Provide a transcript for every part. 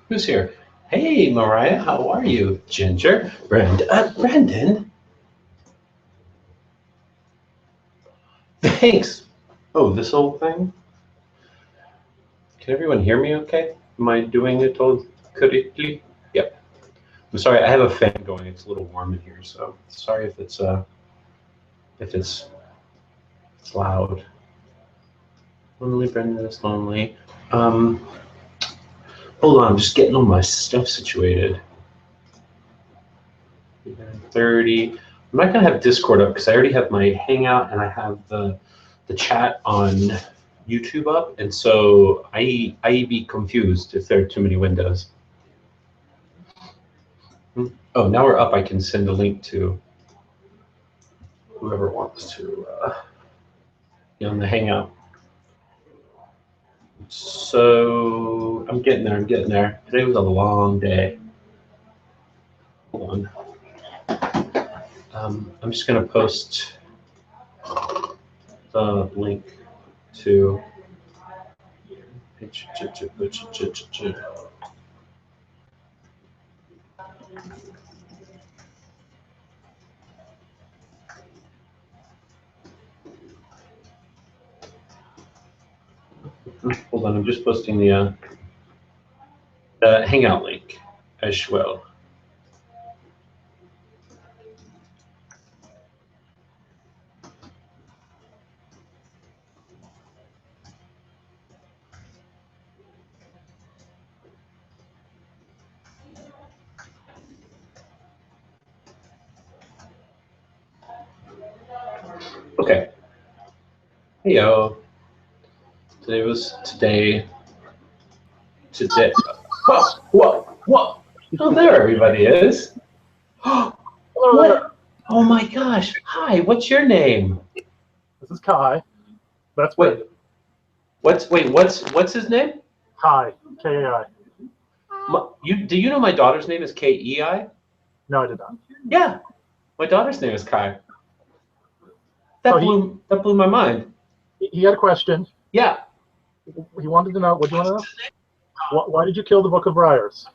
Who's here? Hey, Mariah, how are you? Ginger, Brendan. Thanks. Oh, this old thing? Can everyone hear me okay? Am I doing it all correctly? Yep. I'm sorry, I have a fan going. It's a little warm in here, so sorry if it's loud. Lonely, Brendan is lonely. Hold on, I'm just getting all my stuff situated. 30. I'm not gonna have Discord up because I already have my Hangout and I have the chat on YouTube up, and so I be confused if there are too many windows. Oh, now we're up. I can send a link to whoever wants to be on the Hangout. So I'm getting there. I'm getting there. Today was a long day. Hold on. I'm just gonna post the link to. Hold on, I'm just posting the Hangout link as well. Okay. Hey yo. Today was today. Whoa. Oh, there everybody is. What? Oh my gosh. Hi, what's your name? This is Kai. That's Wait. What's his name? Kai. K-A-I. Do you know my daughter's name is K-E-I? No, I did not. Yeah. My daughter's name is Kai. That blew my mind. He had a question. Yeah. He wanted to know, what do you want to know? Why did you kill the Book of Briars?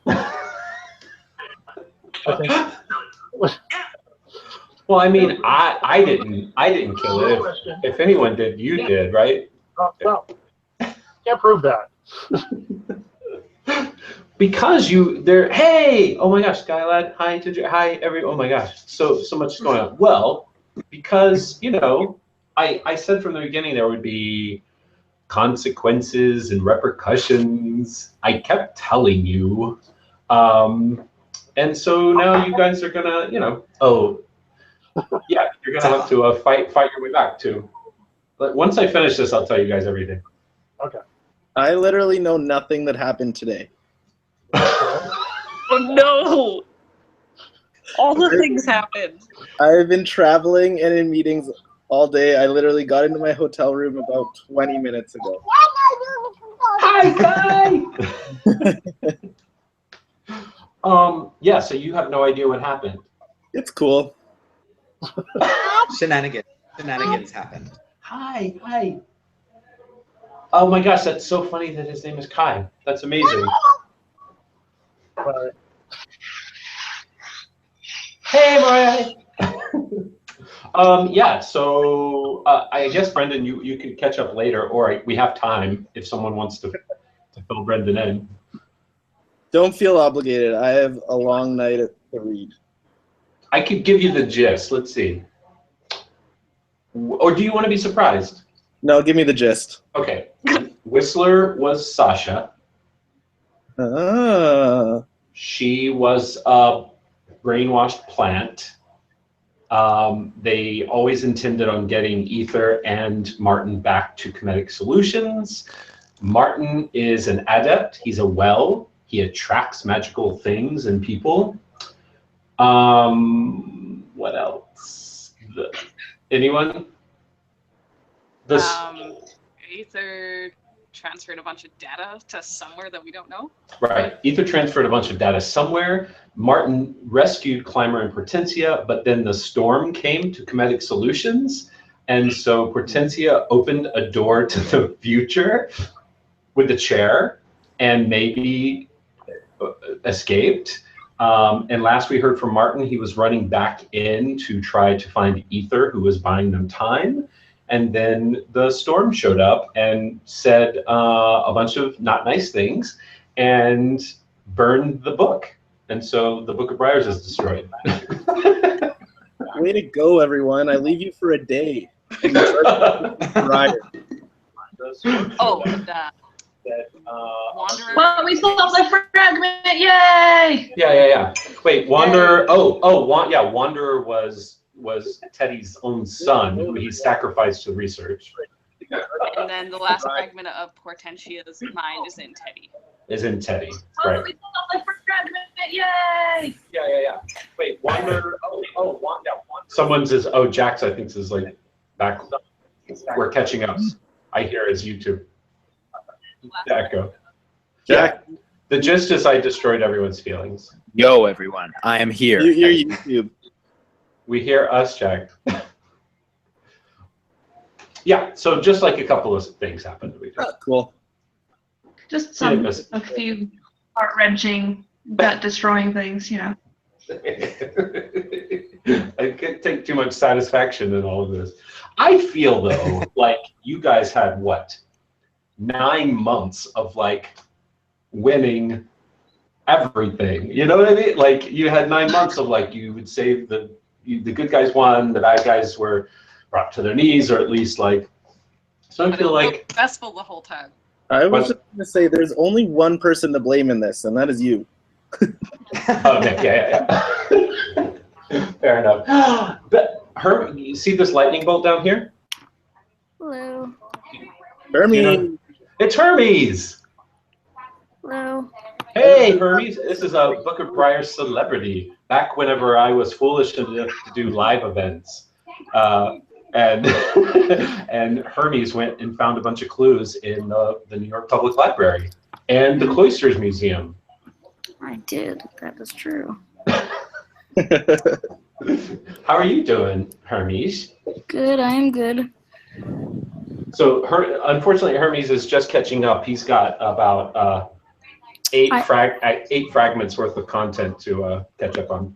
Well, I mean, I didn't kill it. If anyone did, you did, right? Well, can't prove that. Because hey, oh my gosh, Skylad, hi, Ginger, hi, oh my gosh, so much is going on. Well, because, I said from the beginning there would be consequences and repercussions. I kept telling you. And so now you guys are gonna, yeah, you're gonna have to fight your way back too. But once I finish this, I'll tell you guys everything. Okay. I literally know nothing that happened today. Oh no! All the things happened. I've been traveling and in meetings all day. I literally got into my hotel room about 20 minutes ago. Hi, Kai! Yeah, so you have no idea what happened. It's cool. Shenanigans happened. Hi. Oh my gosh, that's so funny that his name is Kai. That's amazing. Hey, Mariah. Yeah, so I guess, Brendan, you can catch up later, or we have time if someone wants to fill Brendan in. Don't feel obligated. I have a long night to read. I could give you the gist. Let's see. Or do you want to be surprised? No, give me the gist. Okay. Whistler was Sasha. She was a brainwashed plant. They always intended on getting Ether and Martin back to Comedic Solutions. Martin is an adept. He's a well. He attracts magical things and people. What else? Anyone? Ether transferred a bunch of data to somewhere that we don't know. Right. Ether transferred a bunch of data somewhere. Martin rescued Climber and Portentia, but then the storm came to Comedic Solutions. And so Portentia opened a door to the future with the chair and maybe escaped. And last we heard from Martin, he was running back in to try to find Ether, who was buying them time. And then the storm showed up and said a bunch of not nice things and burned the book. And so the Book of Briars is destroyed. Way to go, everyone. I leave you for a day. Oh, Wanderer. Well, we solved the fragment! Yay! Yeah. Wait, Wanderer. Wanderer was Teddy's own son, who he sacrificed to research. And then the last fragment of Portentia's mind is in Teddy. Right. We solved the fragment! Yay! Yeah. Wait, Wanderer. Someone says, "Oh, Jax," I think is like back. We're catching up. I hear as YouTube. The echo. Jack. Yeah. The gist is I destroyed everyone's feelings. Yo, everyone, I am here. You hear YouTube. We hear us, Jack. Yeah, so just like a couple of things happened. Cool. Just a few heart-wrenching, gut-destroying things, you know. I can't take too much satisfaction in all of this. I feel, though, like you guys had, what, 9 months of, like, winning everything. You know what I mean? Like, you had 9 months of, like, you would say the good guys won, the bad guys were brought to their knees, or at least, like, so I feel like... Successful the whole time. I was just going to say there's only one person to blame in this, and that is you. Oh, Nick, yeah. Fair enough. But you see this lightning bolt down here? Hello. Hermes. You know, it's Hermes. Hello. Hey, Hermes. This is a Book of Briars celebrity. Back whenever I was foolish enough to do live events, and Hermes went and found a bunch of clues in the New York Public Library and the Cloisters Museum. I did. That is true. How are you doing, Hermes? Good. I am good. So, unfortunately, Hermes is just catching up. He's got about eight fragments worth of content to catch up on.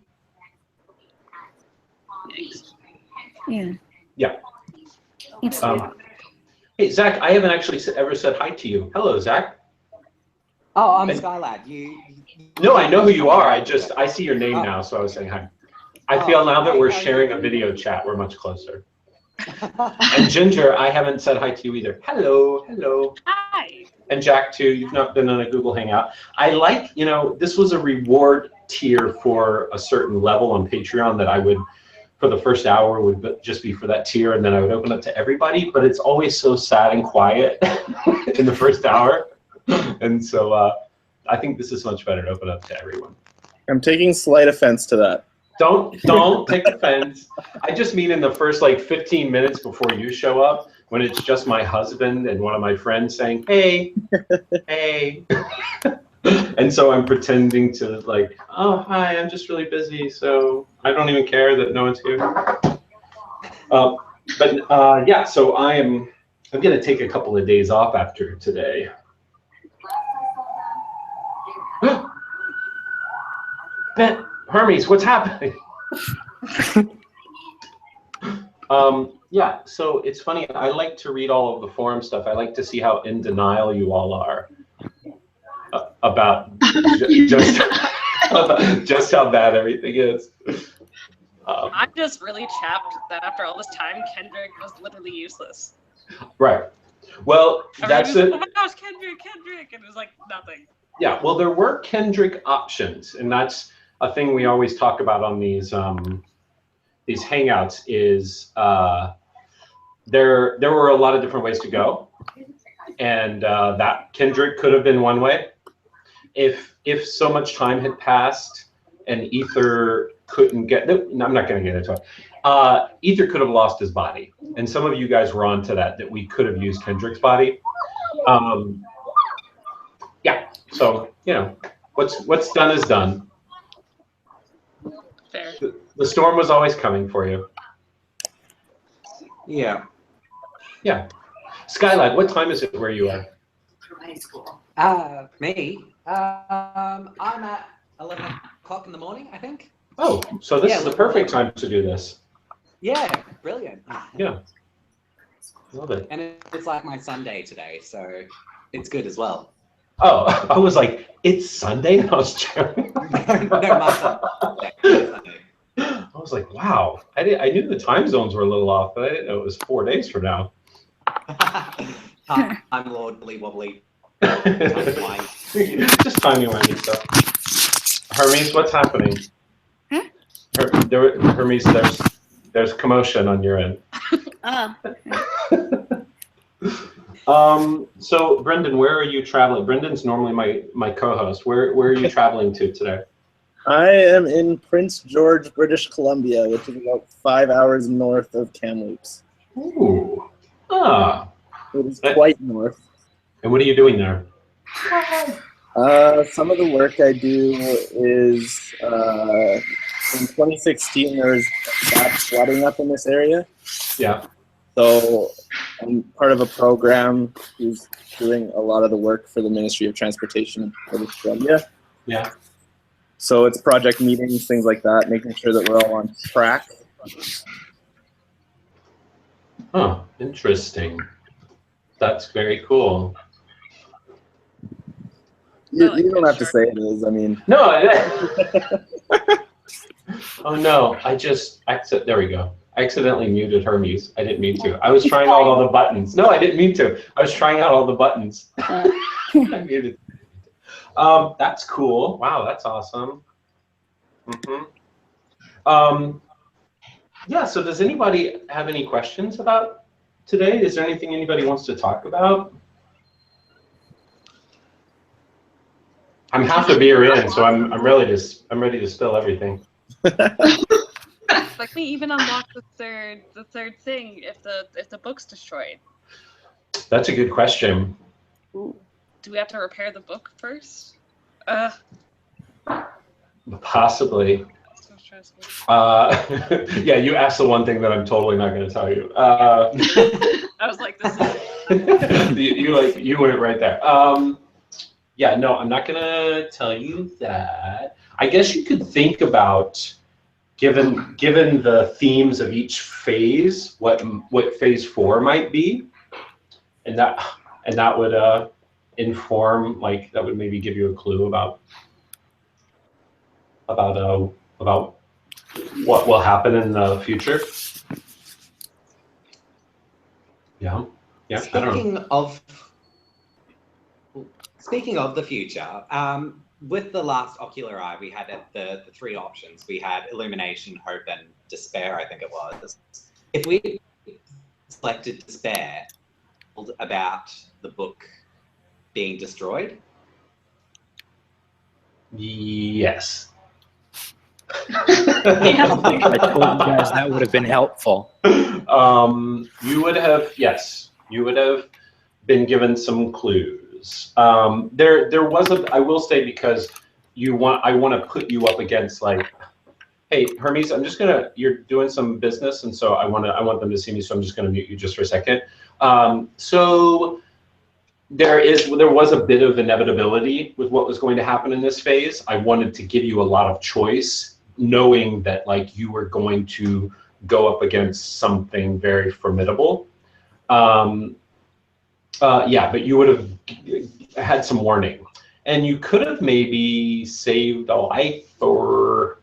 Yeah. Yeah. It's hey, Zach, I haven't actually ever said hi to you. Hello, Zach. Oh, I'm Skylad. No, I know who you are. I see your name now, so I was saying hi. I feel now that we're sharing a video chat, we're much closer. And Ginger, I haven't said hi to you either. Hello. Hi. And Jack, too. You've not been on a Google Hangout. I like, this was a reward tier for a certain level on Patreon that I would, for the first hour, would just be for that tier, and then I would open up to everybody. But it's always so sad and quiet in the first hour. And so I think this is much better to open up to everyone. I'm taking slight offense to that. Don't take offense. I just mean in the first 15 minutes before you show up, when it's just my husband and one of my friends saying, hey. And so I'm pretending to oh, hi, I'm just really busy, so I don't even care that no one's here. Yeah, so I'm going to take a couple of days off after today. Ben, Hermes, what's happening? Yeah, so it's funny. I like to read all of the forum stuff. I like to see how in denial you all are about just how bad everything is. I'm just really chapped that after all this time, Kendrick was literally useless. Right. Well, that's it. Oh my gosh, Kendrick, and it was like nothing. Yeah, well, there were Kendrick options, and that's a thing we always talk about on these hangouts. Is there were a lot of different ways to go, and that Kendrick could have been one way. If so much time had passed and Ether couldn't get, no, I'm not going to get into it. Ether could have lost his body, and some of you guys were onto that we could have used Kendrick's body. Yeah, so you know, what's done is done. Fair. The storm was always coming for you. Yeah. Yeah. Skylad, what time is it where you are? Me? I'm at 11 o'clock in the morning, I think. Oh, so this is the perfect time to do this. Yeah, brilliant. Yeah. Love it. And it's like my Sunday today, so it's good as well. Oh, I was like, it's Sunday? I was joking. No, my Sunday. I was like, wow. I knew the time zones were a little off, but I didn't know it was 4 days from now. I'm Lord Wobbly. Just timey-wimey stuff. Hermes, what's happening? Hermes, there's commotion on your end. So Brendan, where are you traveling? Brendan's normally my co-host. Where are you traveling to today? I am in Prince George, British Columbia, which is about 5 hours north of Kamloops. Ooh. Ah. It is quite north. And what are you doing there? Some of the work I do is in 2016 there was bad flooding up in this area. Yeah. So I'm part of a program who's doing a lot of the work for the Ministry of Transportation in British Columbia. Yeah. So it's project meetings, things like that, making sure that we're all on track. Oh, interesting. That's very cool. You don't have to say it is. I mean, no. Oh no! There we go. I accidentally muted Hermes. I didn't mean to. I was trying out all the buttons. No, I didn't mean to. I was trying out all the buttons. I muted. That's cool. Wow, that's awesome. Yeah. So, does anybody have any questions about today? Is there anything anybody wants to talk about? I'm half a beer in, so I'm ready to spill everything. Like we even unlock the third thing if the book's destroyed. That's a good question. Do we have to repair the book first? Possibly. So stressful. Yeah, you asked the one thing that I'm totally not going to tell you. I was like, this is you went right there. Yeah, no, I'm not going to tell you that. I guess you could think about, given the themes of each phase, what phase 4 might be, and that would inform, like, that would maybe give you a clue about what will happen in the future. Yeah. Speaking of the future, with the last Ocular Eye, we had the three options. We had Illumination, Hope, and Despair, I think it was. If we selected Despair, about the book being destroyed? Yes. I told you guys that would have been helpful. You would have been given some clues. There was I will say, because I want to put you up against, like, hey, Hermes, you're doing some business, and so I want them to see me, so I'm just gonna mute you just for a second. So there was a bit of inevitability with what was going to happen in this phase. I wanted to give you a lot of choice, knowing that, like, you were going to go up against something very formidable. Yeah, but you would have had some warning, and you could have maybe saved a life or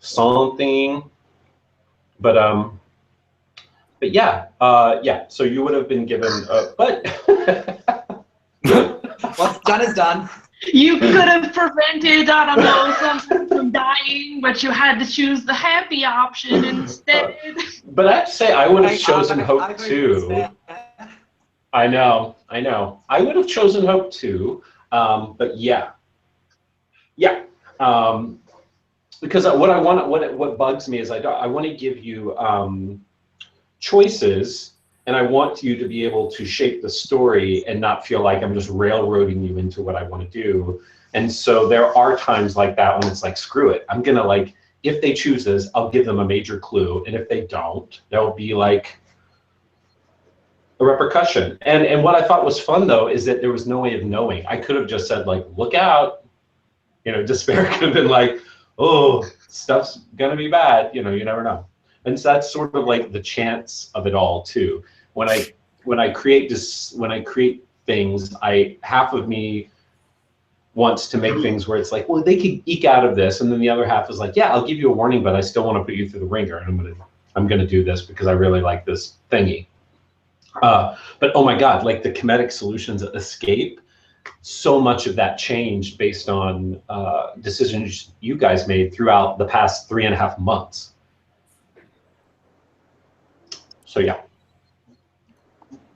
something. But yeah, yeah. So you would have been given, but what's done is done. You could have prevented, I don't know, someone from dying, but you had to choose the happy option instead. But I have to say, I would have chosen Hope too. I know. I know. I would have chosen hope too, but yeah. Because what bugs me is I want to give you choices, and I want you to be able to shape the story and not feel like I'm just railroading you into what I want to do. And so there are times like that when it's like, screw it. I'm gonna like, if they choose this, I'll give them a major clue, and if they don't, there'll be like a repercussion. And what I thought was fun though is that there was no way of knowing. I could have just said like, look out. You know, despair could have been like, oh, stuff's gonna be bad. You know, you never know. And so that's sort of like the chance of it all too. When I create things, half of me wants to make things where it's like, well, they could eke out of this, and then the other half is like, yeah, I'll give you a warning, but I still want to put you through the ringer, and I'm gonna do this because I really like this thingy. But oh my God, like the comedic solutions escape, so much of that changed based on decisions you guys made throughout the past 3.5 months. So yeah.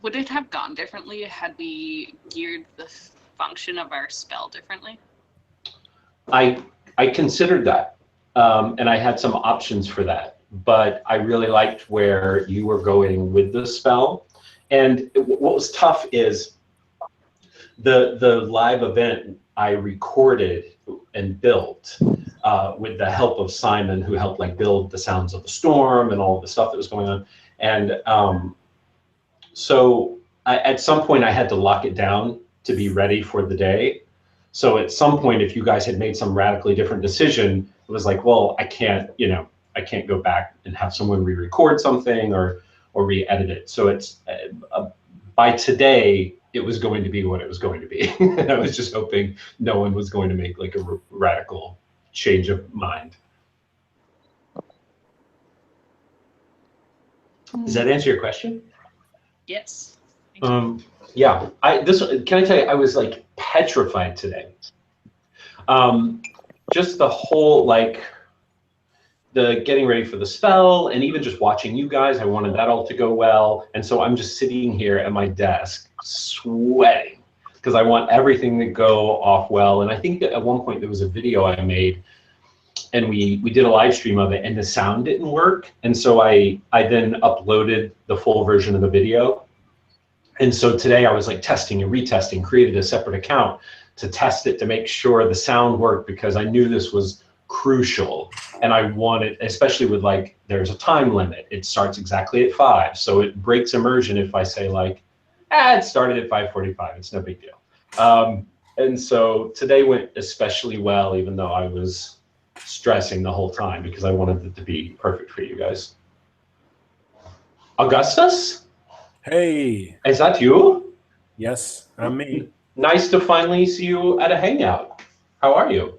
Would it have gone differently had we geared the function of our spell differently? I considered that, and I had some options for that, but I really liked where you were going with the spell. And what was tough is the live event I recorded and built with the help of Simon, who helped like build the sounds of the storm and all the stuff that was going on. And so at some point I had to lock it down to be ready for the day. So at some point, if you guys had made some radically different decision, it was like, well, I can't go back and have someone re-record something or re-edit it. So it's by today, it was going to be what it was going to be. And I was just hoping no one was going to make like a radical change of mind. Does that answer your question? Yes. Yeah. Can I tell you, I was like petrified today. Just the whole like the getting ready for the spell, and even just watching you guys, I wanted that all to go well. And so I'm just sitting here at my desk sweating because I want everything to go off well. And I think that at one point there was a video I made, and we did a live stream of it, and the sound didn't work. And so I then uploaded the full version of the video. And so today I was like testing and retesting, created a separate account to test it to make sure the sound worked, because I knew this was crucial. And I wanted, especially with like, there's a time limit. It starts exactly at 5. So it breaks immersion if I say like, it started at 5:45, it's no big deal. And so today went especially well, even though I was stressing the whole time because I wanted it to be perfect for you guys. Augustus? Hey. Is that you? Yes, I'm me. Nice to finally see you at a hangout. How are you?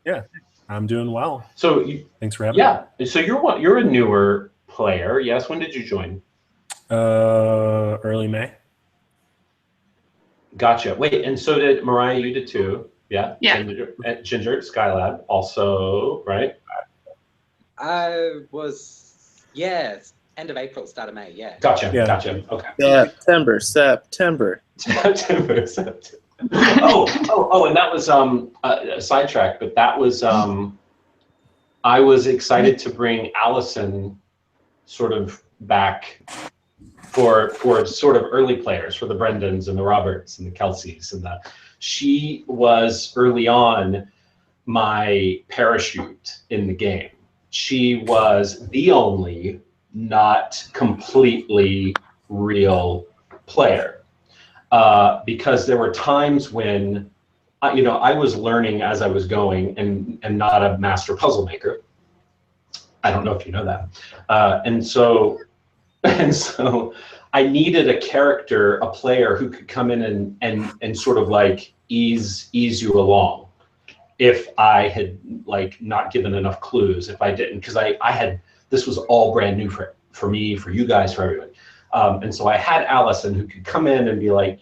Yeah, I'm doing well. So thanks for having me. Yeah. So you're a newer player. Yes. When did you join? Early May. Gotcha. Wait, and so did Mariah. You did too. Yeah. Yeah. Ginger at Skylab also, right? I was, end of April, start of May, yeah. Gotcha. Yeah. Gotcha. Okay. September. September. Oh, and that was a sidetrack, but that was I was excited to bring Allison sort of back for sort of early players, for the Brendans and the Roberts and the Kelseys, and she was early on my parachute in the game. She was the only not completely real player, because there were times when I was learning as I was going, and not a master puzzle maker. I don't know if you know that. And so I needed a character, a player who could come in and sort of like ease you along if I had like not given enough clues, if I didn't, because this was all brand new for me, for you guys, for everybody. And so I had Allison who could come in and be like,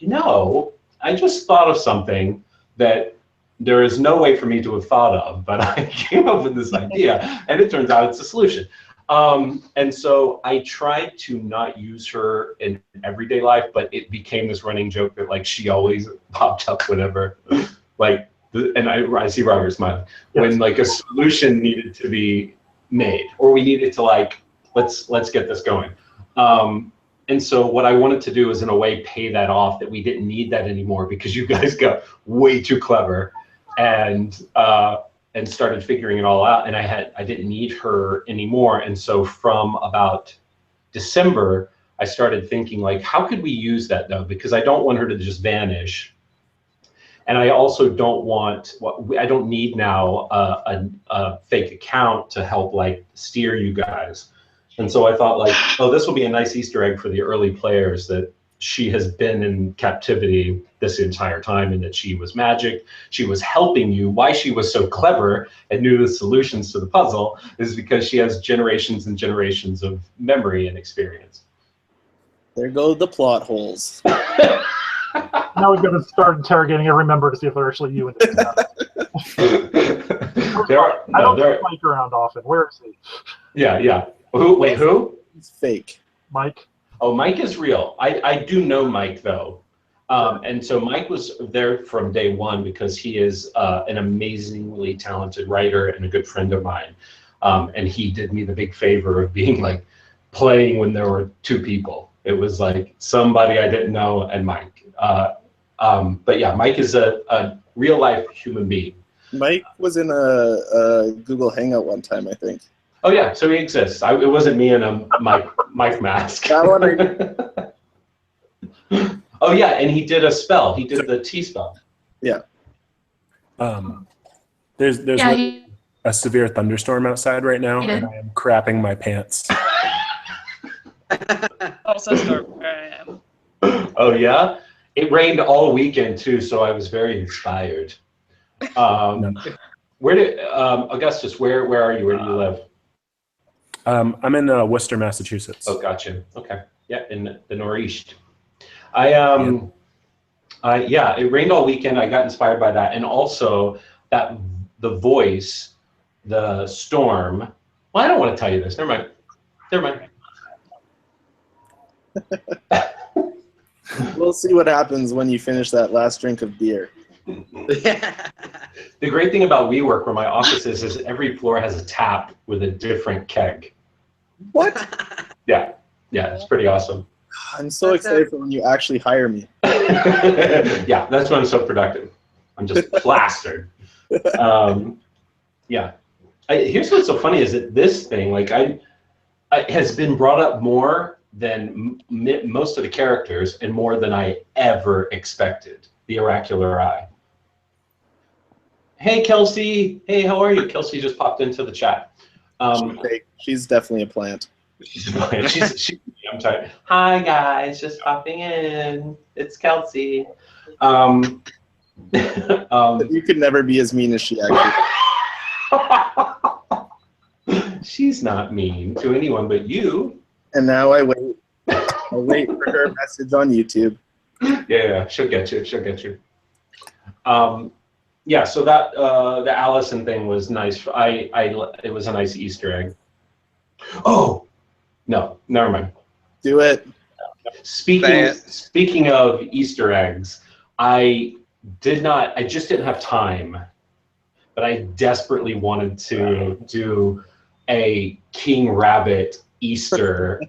I just thought of something that there is no way for me to have thought of, but I came up with this idea, and it turns out it's a solution. And so I tried to not use her in everyday life, but it became this running joke that like she always popped up whenever, like, and I see Robert smiling, when like a solution needed to be made, or we needed to like, let's get this going. And so what I wanted to do is in a way pay that off, that we didn't need that anymore because you guys got way too clever and started figuring it all out, and I didn't need her anymore. And so from about December, I started thinking like, how could we use that though? Because I don't want her to just vanish. And I also I don't need now a fake account to help like steer you guys. And so I thought like, oh, this will be a nice Easter egg for the early players, that she has been in captivity this entire time and that she was magic. She was helping you. Why she was so clever and knew the solutions to the puzzle is because she has generations and generations of memory and experience. There go the plot holes. Now we've got to start interrogating every member to see if they're actually you. I don't see Mike around often. Where is he? Yeah. Who? He's fake. Mike? Oh, Mike is real. I do know Mike, though. And so Mike was there from day one because he is an amazingly talented writer and a good friend of mine. And he did me the big favor of being like playing when there were two people. It was like somebody I didn't know and Mike. But yeah, Mike is a real life human being. Mike was in a Google Hangout one time, I think. Oh yeah, so he exists. It wasn't me in a Mike mask. That one Oh yeah, and he did a spell. He did the T spell. Yeah. There's a severe thunderstorm outside right now, and I am crapping my pants. Also storm where I am. Oh yeah? It rained all weekend too, so I was very inspired. Where did Augustus? Where are you? Where do you live? I'm in Worcester, Massachusetts. Oh, gotcha. Okay. Yeah, in the Northeast. It rained all weekend. I got inspired by that, and also that the voice, the storm. Well, I don't want to tell you this. Never mind. We'll see what happens when you finish that last drink of beer. The great thing about WeWork, where my office is every floor has a tap with a different keg. What? Yeah, it's pretty awesome. I'm so excited for when you actually hire me. Yeah, that's when I'm so productive. I'm just plastered. Yeah. Here's what's so funny is that this thing, like I has been brought up more than most of the characters and more than I ever expected. The oracular eye. Hey, Kelsey. Hey, how are you? Kelsey just popped into the chat. She's definitely a plant. I'm sorry. Hi, guys. Just popping in. It's Kelsey. You could never be as mean as she actually. She's not mean to anyone but you. And now I wait. I wait for her message on YouTube. Yeah, she'll get you. Yeah, so that the Allison thing was nice. It was a nice Easter egg. Oh, no, never mind. Do it. Speaking of Easter eggs, I just didn't have time, but I desperately wanted to do a King Rabbit Easter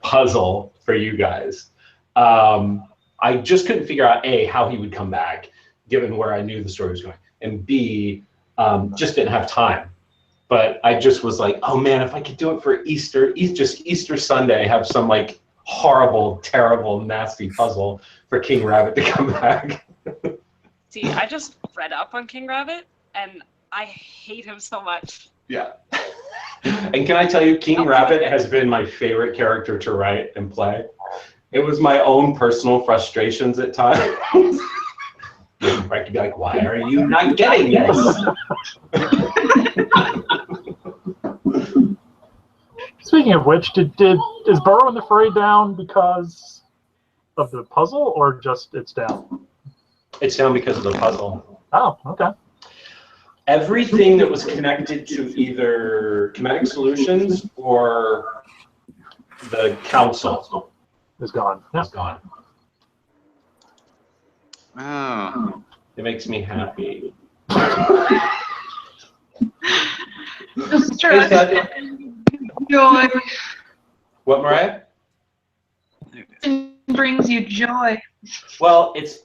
puzzle for you guys. I just couldn't figure out A, how he would come back, given where I knew the story was going, and B, just didn't have time. But I just was like, oh man, if I could do it for Easter, just Easter Sunday, have some like horrible, terrible, nasty puzzle for King Rabbit to come back. See, I just read up on King Rabbit, and I hate him so much. Yeah. And can I tell you, King Rabbit has been my favorite character to write and play. It was my own personal frustrations at times. I could be like, why are you not getting this? Speaking of which, is Burrow in the Fray down because of the puzzle, or just it's down? It's down because of the puzzle. Oh, okay. everything that was connected to either Kinetic Solutions or the council Is gone. is gone. Oh. It makes me happy. Just Is try that- joy. What, Mariah? It brings you joy. Well, it's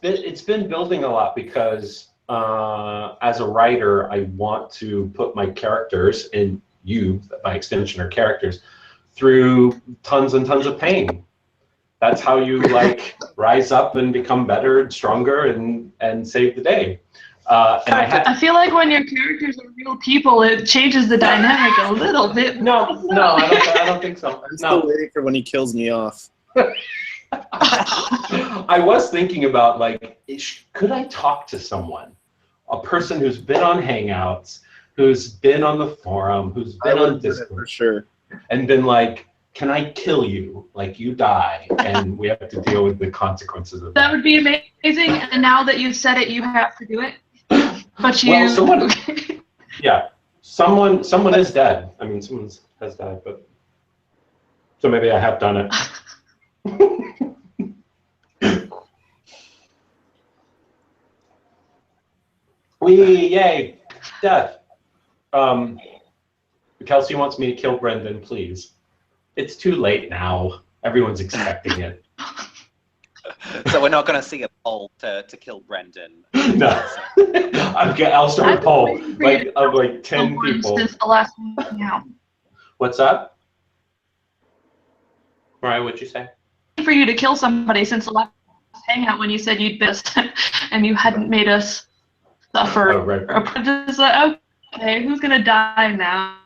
been building a lot because as a writer, I want to put my characters, and you, by extension, are characters, through tons and tons of pain. That's how you like rise up and become better and stronger and save the day. And I feel like when your characters are real people, it changes the dynamic a little bit. No, I don't think so. I'm still waiting for when he kills me off. I was thinking about, like, could I talk to someone, a person who's been on Hangouts, who's been on the forum, who's been on Discord, for sure, and been like, can I kill you? Like, you die, and we have to deal with the consequences of that. That would be amazing. And now that you've said it, you have to do it. But you. Well, someone, yeah, someone is dead. I mean, someone has died, but so maybe I have done it. Yay, death. Kelsey wants me to kill Brendan, please. It's too late now. Everyone's expecting it. So we're not going to see a poll to kill Brendan. No. I'll start a poll of like 10 people. Since the last hangout. What's up? Mariah, what'd you say? For you to kill somebody since the last hangout when you said you'd missed and you hadn't made us suffer. Oh, right. Just like, okay, who's gonna die now?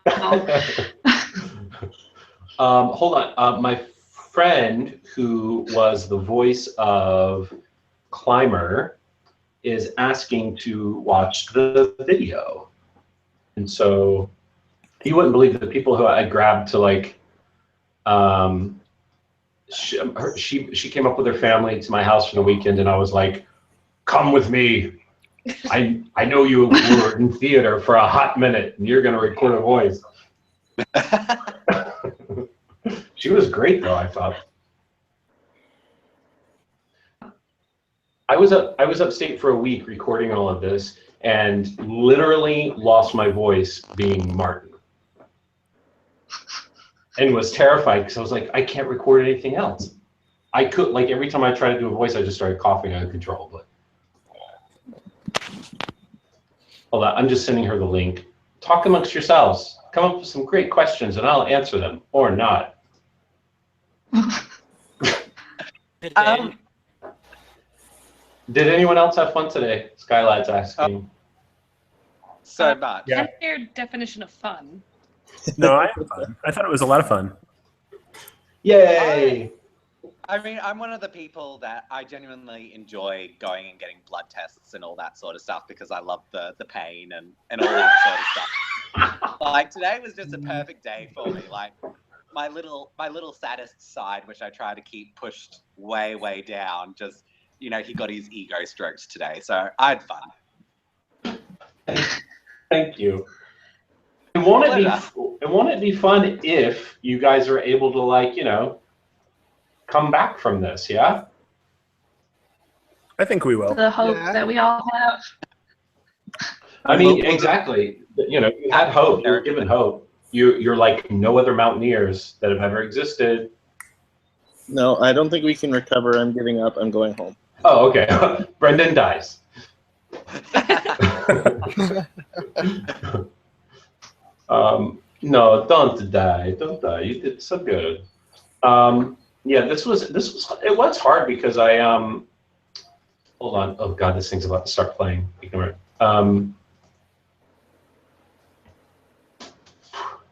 Hold on. My friend who was the voice of Climber is asking to watch the video. And so you wouldn't believe the people who I grabbed to, like, she came up with her family to my house for the weekend, and I was like, come with me. I know you were in theater for a hot minute, and you're going to record a voice. She was great, though, I thought. I was upstate for a week recording all of this, and literally lost my voice being Martin. And was terrified because I was like, I can't record anything else. I could, like, every time I try to do a voice, I just started coughing uncontrollably. Hold on, I'm just sending her the link. Talk amongst yourselves. Come up with some great questions, and I'll answer them, or not. Did anyone else have fun today? Skylad's asking. So much. Yeah. What's your definition of fun? No, I had fun. I thought it was a lot of fun. Yay! I mean, I'm one of the people that I genuinely enjoy going and getting blood tests and all that sort of stuff because I love the pain and all that sort of stuff. Like, today was just a perfect day for me. Like, my little sadist side, which I try to keep pushed way, way down, just, you know, he got his ego stroked today. So I had fun. Thank you. And won't it be fun if you guys are able to, like, you know, come back from this, yeah? I think we will. The hope that we all have. I mean, exactly. You know, you had hope. You were given hope. You're like no other Mountaineers that have ever existed. No, I don't think we can recover. I'm giving up. I'm going home. Oh, okay. Brendan dies. No, don't die. Don't die. You did so good. Yeah, it was hard because I hold on. Oh God, this thing's about to start playing. Ignore it.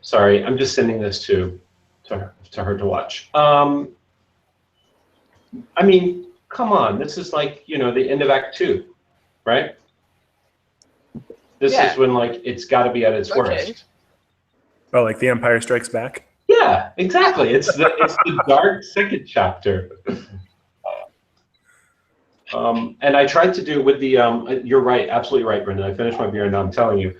Sorry, I'm just sending this to her to watch. I mean, come on. This is like, you know, the end of Act 2, right? This is when, like, it's got to be at its worst. Oh, like The Empire Strikes Back? Yeah, exactly. It's the dark second chapter. And I tried to do with the you're right, absolutely right, Brendan. I finished my beer and now I'm telling you,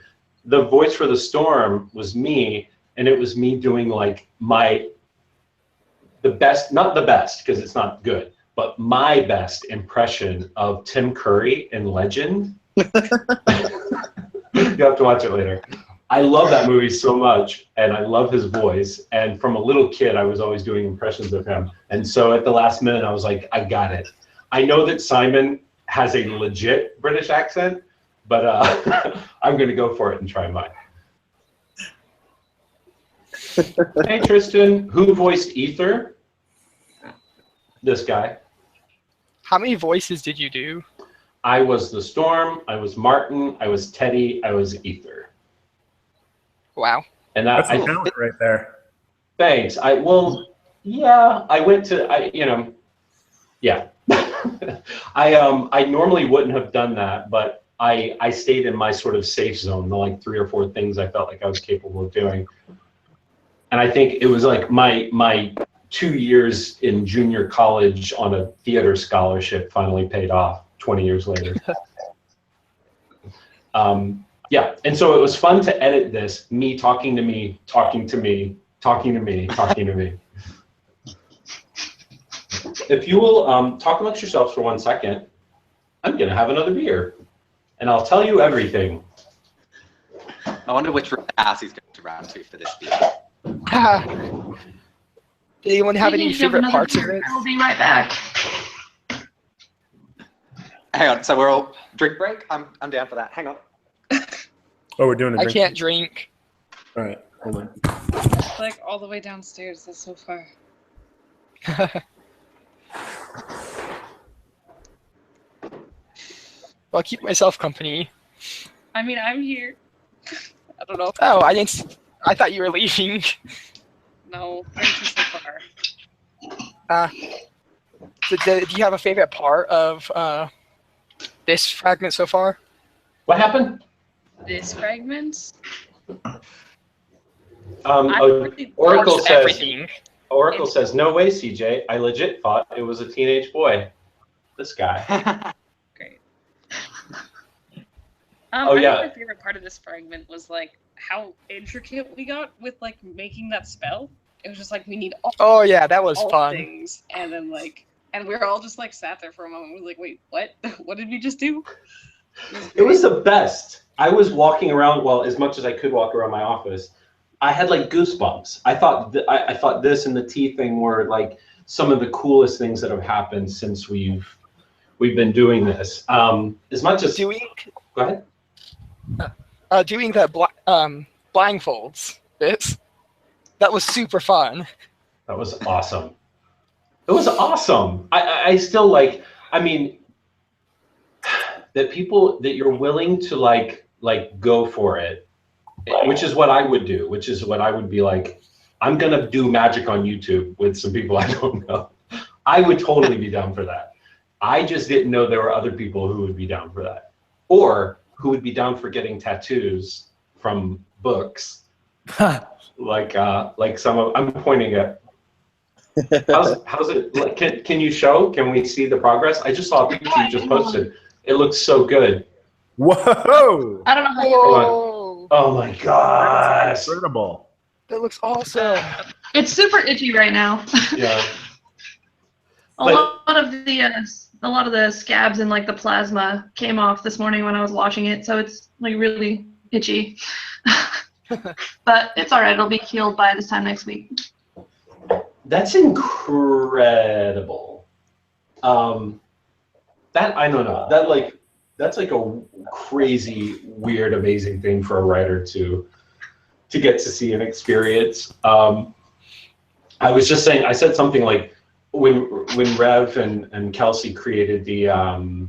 the voice for the storm was me, and it was me doing like the best, not the best because it's not good, but my best impression of Tim Curry in Legend. You have to watch it later. I love that movie so much, and I love his voice. And from a little kid, I was always doing impressions of him. And so at the last minute, I was like, I got it. I know that Simon has a legit British accent, but I'm going to go for it and try mine. Hey, Tristan, who voiced Ether? This guy. How many voices did you do? I was the Storm, I was Martin, I was Teddy, I was Ether. Wow. And That's a talent right there. Thanks. I went to, yeah. I normally wouldn't have done that, but I stayed in my sort of safe zone, the like 3 or 4 things I felt like I was capable of doing. And I think it was like my 2 years in junior college on a theater scholarship finally paid off 20 years later. Yeah, and so it was fun to edit this, me talking to me, talking to me, talking to me, talking to me. If you will talk amongst yourselves for 1 second, I'm going to have another beer, and I'll tell you everything. I wonder which ass he's going to round to for this beer. Did anyone have any favorite parts of it? I'll be right back. Hang on, so we're all drink break? I'm down for that. Hang on. Oh, we're doing a I drink. can't drink. All right, hold on. Like all the way downstairs. That's so far. I'll keep myself company. I mean, I'm here. I don't know. Oh, I thought you were leaving. No, thank you so far. Do you have a favorite part of this fragment so far? What happened? This fragment? Oracle says, everything. Oracle says, no way, CJ. I legit thought it was a teenage boy. This guy. Great. Oh, I yeah. think my favorite part of this fragment was like how intricate we got with like making that spell. It was just like we need all. Oh yeah, that was all fun. things, and then and we were all just like sat there for a moment. We were like, wait, what? What did we just do? It was the best. I was walking around, well, as much as I could walk around my office. I had like goosebumps. I thought I thought this and the tea thing were like some of the coolest things that have happened since we've been doing this. As much as Go ahead. Doing the blindfolds bits. That was super fun. That was awesome. It was awesome. I still like. I mean, that you're willing to like go for it, which is what I would do. Which is what I would be like. I'm gonna do magic on YouTube with some people I don't know. I would totally be down for that. I just didn't know there were other people who would be down for that, or who would be down for getting tattoos from books. Like some of, I'm pointing at. How's it? Like, can you show? Can we see the progress? I just saw a picture you just posted. It looks so good. Whoa! I don't know how Whoa! Oh my gosh! Incredible. That looks awesome. It's super itchy right now. Yeah. A lot of the scabs and like the plasma came off this morning when I was watching it, so it's like really itchy. But it's all right. It'll be healed by this time next week. That's incredible. That I don't know. That's like a crazy, weird, amazing thing for a writer to get to see and experience. I was just saying. I said something like when Rev and Kelsey created the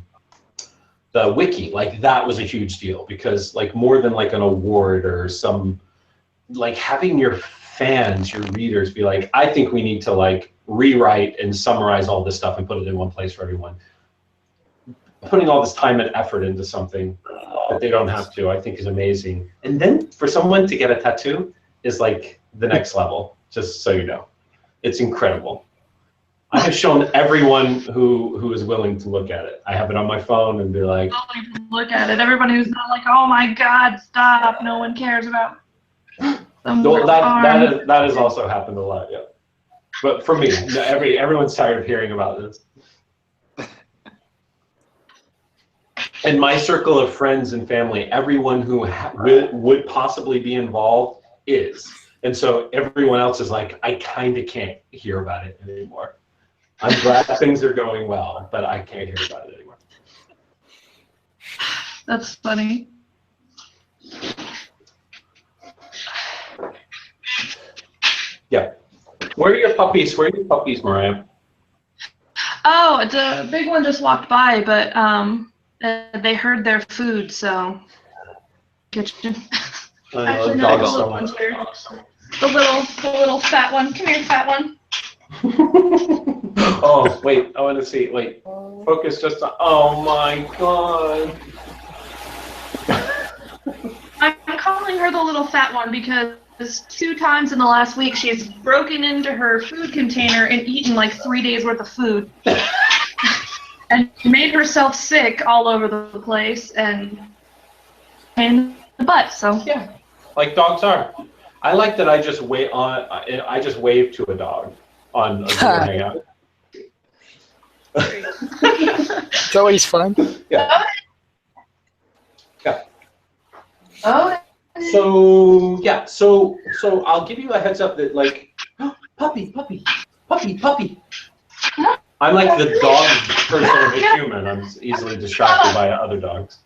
Wiki, like that was a huge deal because like more than like an award or some, like having your fans, your readers be like, I think we need to like rewrite and summarize all this stuff and put it in one place for everyone. Putting all this time and effort into something that they don't have to, I think is amazing. And then for someone to get a tattoo is like the next level, just so you know. It's incredible. I have shown everyone who is willing to look at it. I have it on my phone and be like, Don't even look at it. Everybody who's not like, oh my God, stop. No one cares about. well, that has also happened a lot, yeah. But for me, everyone's tired of hearing about this. In my circle of friends and family, everyone who would possibly be involved is. And so everyone else is like, I kind of can't hear about it anymore. I'm glad things are going well, but I can't hear about it anymore. That's funny. Yeah. Where are your puppies? Mariah? Oh, the big one just walked by, but they heard their food, so kitchen. Actually, no, the little one's here. The little fat one. Come here, fat one. Oh, wait, I want to see. Wait, focus just on. Oh my God. I'm calling her the little fat one because 2 times in the last week she's broken into her food container and eaten like 3 days worth of food. And made herself sick all over the place and in the butt, so. Yeah, like dogs are. I like that I just wave to a dog on a Google Hangout. It's always fun. Yeah. Yeah. Oh. So I'll give you a heads up that like, puppy. I'm like the dog person of a human. I'm easily distracted by other dogs.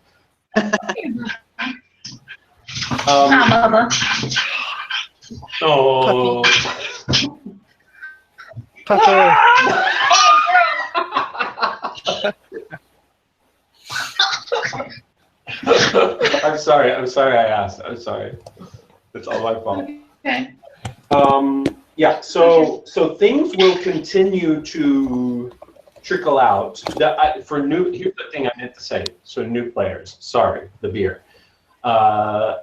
Mama. Oh. Puppy. I'm sorry I asked. I'm sorry. It's all my fault. Okay. Yeah, so things will continue to trickle out. Here's the thing I meant to say. So new players, sorry, the beer.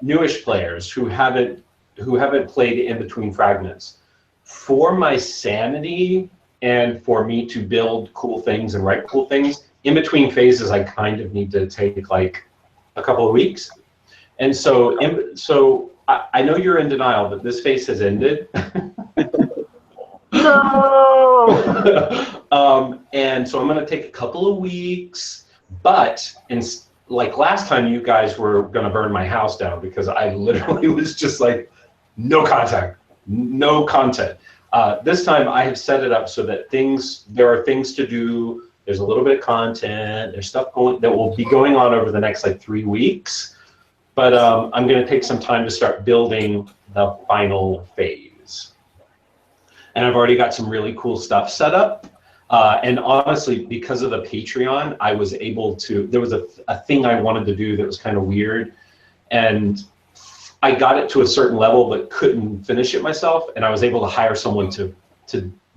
Newish players who haven't played in between fragments. For my sanity and for me to build cool things and write cool things, in between phases I kind of need to take like a couple of weeks. And so I know you're in denial, but this phase has ended. No! And so I'm going to take a couple of weeks, but like last time you guys were going to burn my house down because I literally was just like, no content. This time I have set it up so that there are things to do. There's a little bit of content. There's stuff that will be going on over the next like 3 weeks. But I'm going to take some time to start building the final phase. And I've already got some really cool stuff set up. And honestly, because of the Patreon, I was able to, there was a thing I wanted to do that was kind of weird. And I got it to a certain level, but couldn't finish it myself. And I was able to hire someone to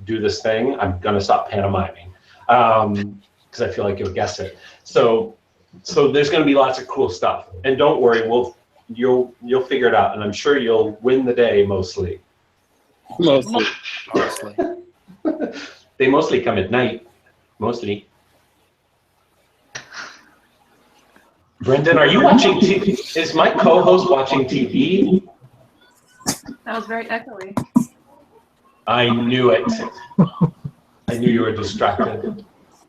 do this thing. I'm going to stop pantomiming because I feel like you'll guess it. So there's going to be lots of cool stuff. And don't worry, you'll figure it out. And I'm sure you'll win the day mostly. Mostly. They mostly come at night. Mostly. Brendan, are you watching TV? Is my co-host watching TV? That was very echoey. I knew it. I knew you were distracted.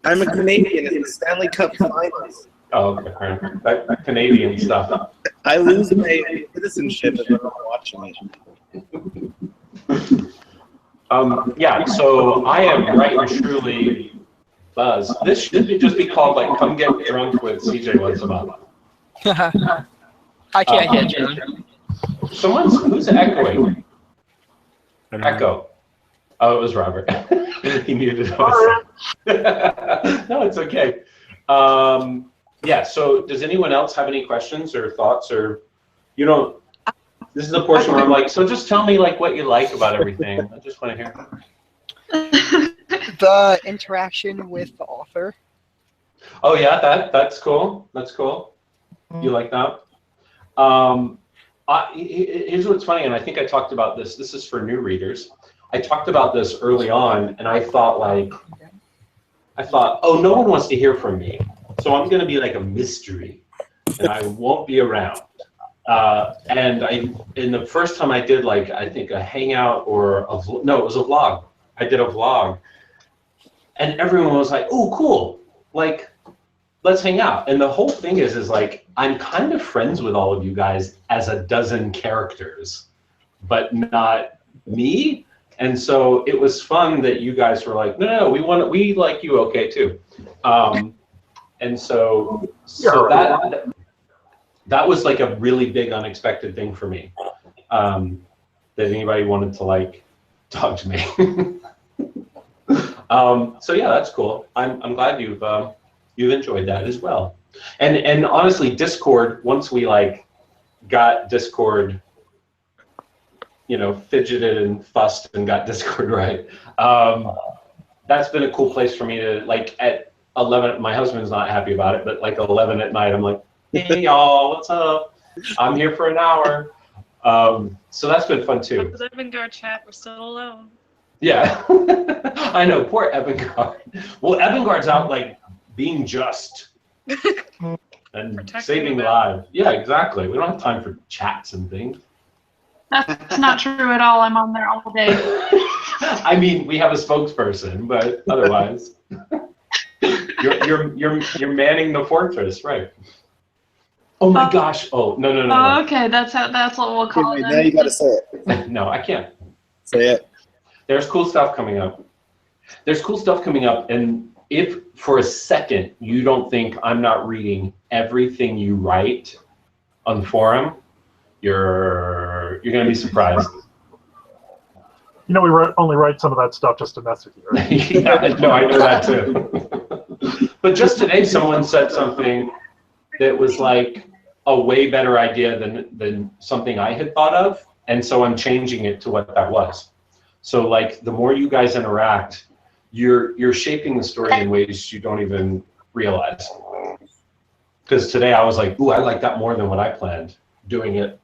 I'm a Canadian in the Stanley Cup Finals. Oh, okay. That Canadian stuff. I lose my citizenship if I'm not watching it. Yeah, so I am right and truly buzzed. This should just be called like "Come Get Drunk with CJ Once a Month." I can't get drunk. Who's echoing? Echo. Oh, it was Robert. He muted us. No, it's okay. Yeah. So, does anyone else have any questions or thoughts, or you don't? This is the portion where I'm like, so just tell me like what you like about everything. I just want to hear. The interaction with the author. Oh yeah, that's cool. That's cool. You like that? Here's what's funny, and I think I talked about this. This is for new readers. I talked about this early on, and I thought, oh, no one wants to hear from me, so I'm going to be like a mystery, and I won't be around. And the first time I did, like, I think a Hangout or it was a vlog. I did a vlog, and everyone was like, "Oh, cool! Like, let's hang out." And the whole thing is like, I'm kind of friends with all of you guys as a dozen characters, but not me. And so it was fun that you guys were like, no, we like you, okay, too. And so that was like a really big unexpected thing for me, that anybody wanted to like talk to me. So yeah, that's cool. I'm glad you've enjoyed that as well. And honestly, Discord, once we like got Discord, you know, fidgeted and fussed and got Discord right, that's been a cool place for me to, like, at 11, my husband's not happy about it, but like 11 at night, I'm like, hey y'all, what's up? I'm here for an hour. So that's been fun too. With Evangard chat, we're still alone. Yeah. I know, poor Evangard. Well, Evangard's out like being just and saving lives. Yeah, exactly. We don't have time for chats and things. That's not true at all. I'm on there all day. I mean, we have a spokesperson, but otherwise, you're manning the fortress, right? Oh my gosh! Oh no! Oh, okay, that's what we'll call it. Now you gotta say it. No, I can't. Say it. There's cool stuff coming up. And if for a second you don't think I'm not reading everything you write on the forum, you're gonna be surprised. You know, we only write some of that stuff just to mess with you, right? Yeah, no, I know that too. But just today, someone said something that was like a way better idea than something I had thought of, and so I'm changing it to what that was. So like, the more you guys interact, you're shaping the story in ways you don't even realize. Because today I was like, ooh, I like that more than what I planned doing it.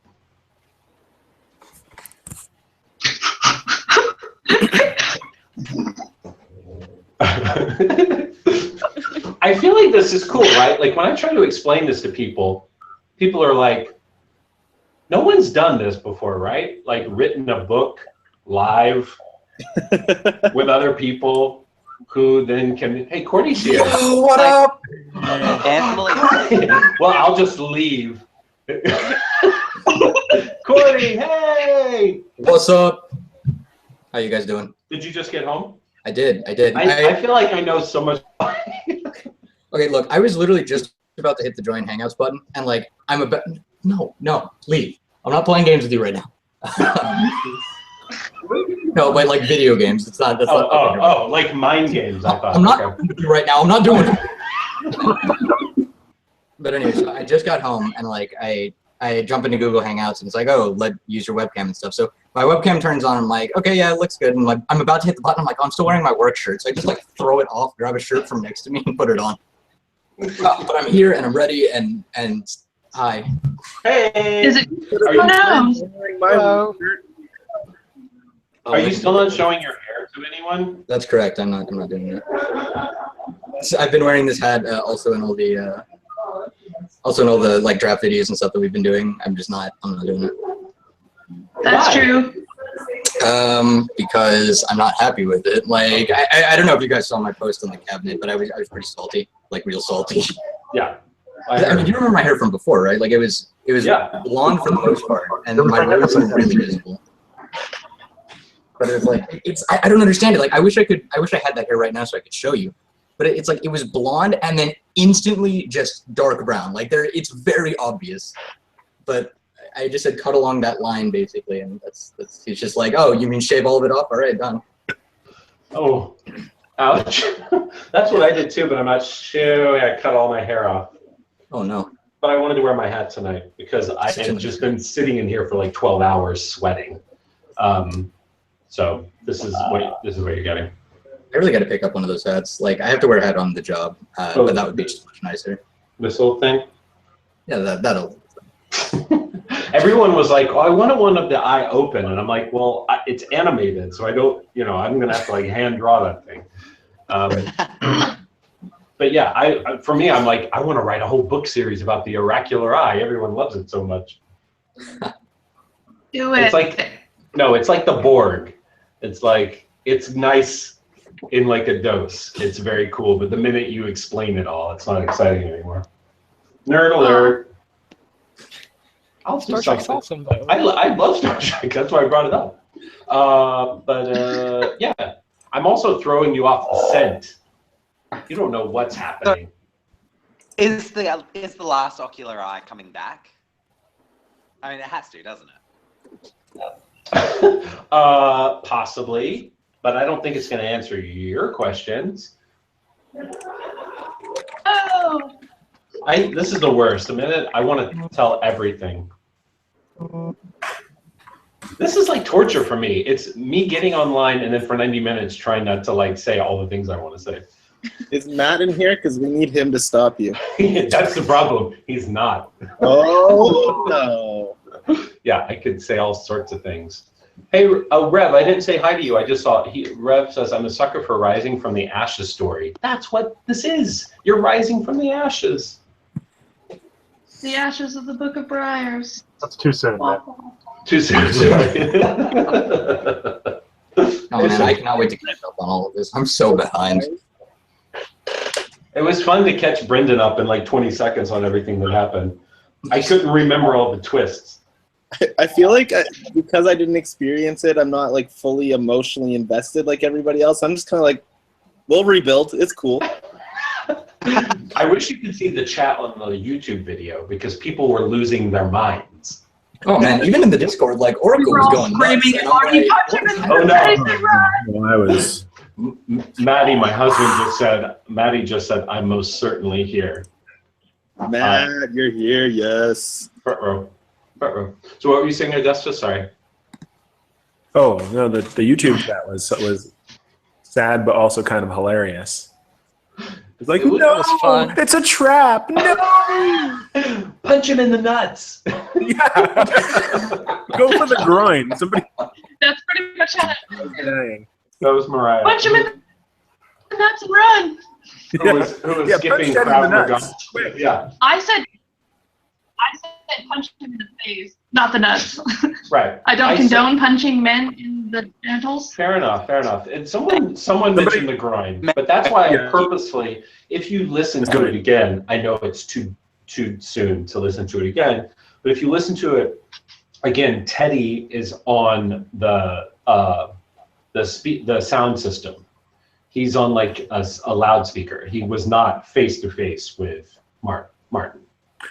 I feel like this is cool, right? Like when I try to explain this to people, people are like, no one's done this before, right? Like written a book live with other people who then can, hey, Courtney's here. Yo, what up? Well, I'll just leave. Courtney, hey! What's up? How you guys doing? Did you just get home? I did. I feel like I know so much. Okay, look, I was literally just about to hit the join Hangouts button, and like, I'm about, no, leave. I'm not playing games with you right now. No, but like video games. It's not. That's not like mind games. I thought. I'm not right now. I'm not doing it. But anyways, I just got home, and like, I jump into Google Hangouts, and it's like, oh, use your webcam and stuff. So my webcam turns on. I'm like, okay, yeah, it looks good. And like, I'm about to hit the button. I'm like, oh, I'm still wearing my work shirt. So I just like throw it off, grab a shirt from next to me, and put it on. But I'm here and I'm ready. And hi. Hey. Is it? Hello. Are you still not showing your hair to anyone? That's correct. I'm not doing it. So I've been wearing this hat also in all the like draft videos and stuff that we've been doing. I'm not doing it. That's true. Because I'm not happy with it. Like I don't know if you guys saw my post on the cabinet, but I was pretty salty, like real salty. Yeah. I mean, you remember my hair from before, right? Like it was blonde for the most part, and my roots were really visible. But it was like I don't understand it. Like I wish I had that hair right now so I could show you. But it's like it was blonde and then instantly just dark brown. Like it's very obvious. But I just said cut along that line basically, and that's he's just like, oh, you mean shave all of it off? All right, done. Oh, ouch. That's what I did too, but I'm not sure. I cut all my hair off. Oh no. But I wanted to wear my hat tonight because I had just been sitting in here for like 12 hours sweating. So this is what you're getting. I really got to pick up one of those hats. Like I have to wear a hat on the job, but that would be just much nicer. This little thing? Yeah, that'll. Everyone was like, "Oh, I wanted one of the eye open," and I'm like, "Well, it's animated, so I don't, I'm gonna have to like hand draw that thing." But yeah, for me, I'm like, I want to write a whole book series about the oracular eye. Everyone loves it so much. Do it. It's like, no, it's like the Borg. It's like, it's nice in like a dose. It's very cool, but the minute you explain it all, it's not exciting anymore. Nerd alert. I'll do Star Trek's something. awesome, though. I love Star Trek. That's why I brought it up. But yeah, I'm also throwing you off the scent. You don't know what's happening. Is the last ocular eye coming back? I mean, it has to, doesn't it? Possibly, but I don't think it's going to answer your questions. Oh. This is the worst. The minute I want to tell everything. This is like torture for me. It's me getting online and then for 90 minutes trying not to like say all the things I want to say. Is Matt in here? Because we need him to stop you. That's the problem. He's not. Oh, no. Yeah, I could say all sorts of things. Hey, Rev, I didn't say hi to you. I just saw Rev says, I'm a sucker for Rising from the Ashes story. That's what this is. You're rising from the ashes. The ashes of the Book of Briars. That's too soon, man. Too soon. Oh man, I cannot wait to catch up on all of this. I'm so behind. It was fun to catch Brendan up in like 20 seconds on everything that happened. I couldn't remember all the twists. I feel like because I didn't experience it, I'm not like fully emotionally invested like everybody else. I'm just kind of like, we'll rebuild. It's cool. I wish you could see the chat on the YouTube video because people were losing their minds. Oh man, even in the Discord, like Oracle was going nuts. And I'm like, oh no! Well, I was. Maddie, my husband just said. Maddie just said, "I'm most certainly here." Matt, you're here. Yes. Front row. Front row. So what were you saying, Augusta? Sorry. Oh no, the YouTube chat was sad, but also kind of hilarious. It's like, no, fun. It's a trap. No, punch him in the nuts. Yeah, go for the groin. Somebody. That's pretty much it. That was Mariah. Punch him in the nuts and run. Who was skipping Krav Maga? Yeah. I said punch him in the face, not the nuts. Right. I don't condone punching men in the genitals. Fair enough. Fair enough. And someone mentioned the groin, but that's why I purposefully, if you listen to it again, I know it's too soon to listen to it again, but if you listen to it again, Teddy is on the sound system. He's on like a loudspeaker. He was not face to face with Martin.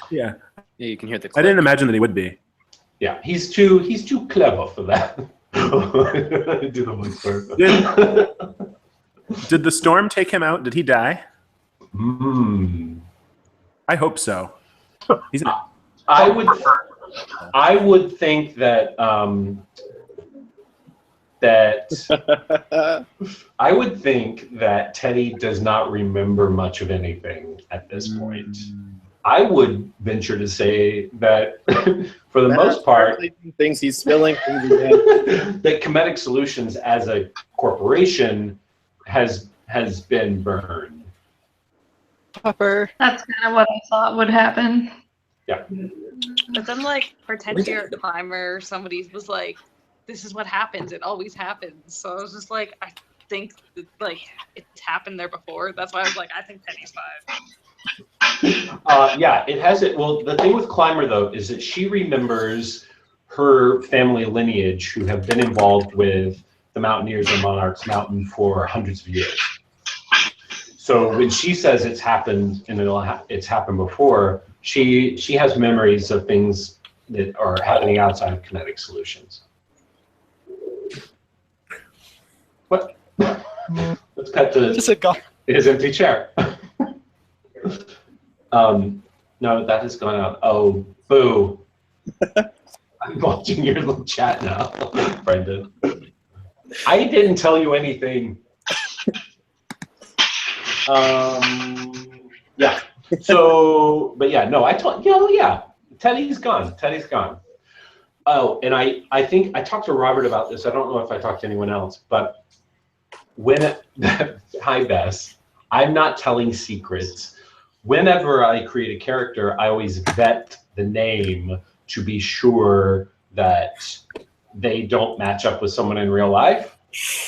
Yeah. Yeah, you can hear the click. I didn't imagine that he would be. Yeah, he's too clever for that. Do the voice for Did the storm take him out? Did he die? I hope so. He's I would think that I would think that Teddy does not remember much of anything at this point. I would venture to say that for the most part, things he's spilling things that Comedic Solutions as a corporation has been burned. Pepper. That's kind of what I thought would happen. Yeah. But then, like, for 10-year climber, somebody was like, "This is what happens. It always happens." So I was just like, I think that, like, it's happened there before. That's why I was like, I think Penny's fine. Yeah, it has it. Well, the thing with Climber, though, is that she remembers her family lineage who have been involved with the Mountaineers and Monarchs Mountain for hundreds of years. So when she says it's happened and it's happened before, she has memories of things that are happening outside of Kinetic Solutions. What? Let's cut to his empty chair. No, that has gone out. Oh, boo. I'm watching your little chat now, Brendan. I didn't tell you anything. Yeah. So, but yeah, no, I told you. Yeah, Teddy's gone. Teddy's gone. Oh, and I think I talked to Robert about this. I don't know if I talked to anyone else, but when hi Bess, I'm not telling secrets. Whenever I create a character, I always vet the name to be sure that they don't match up with someone in real life.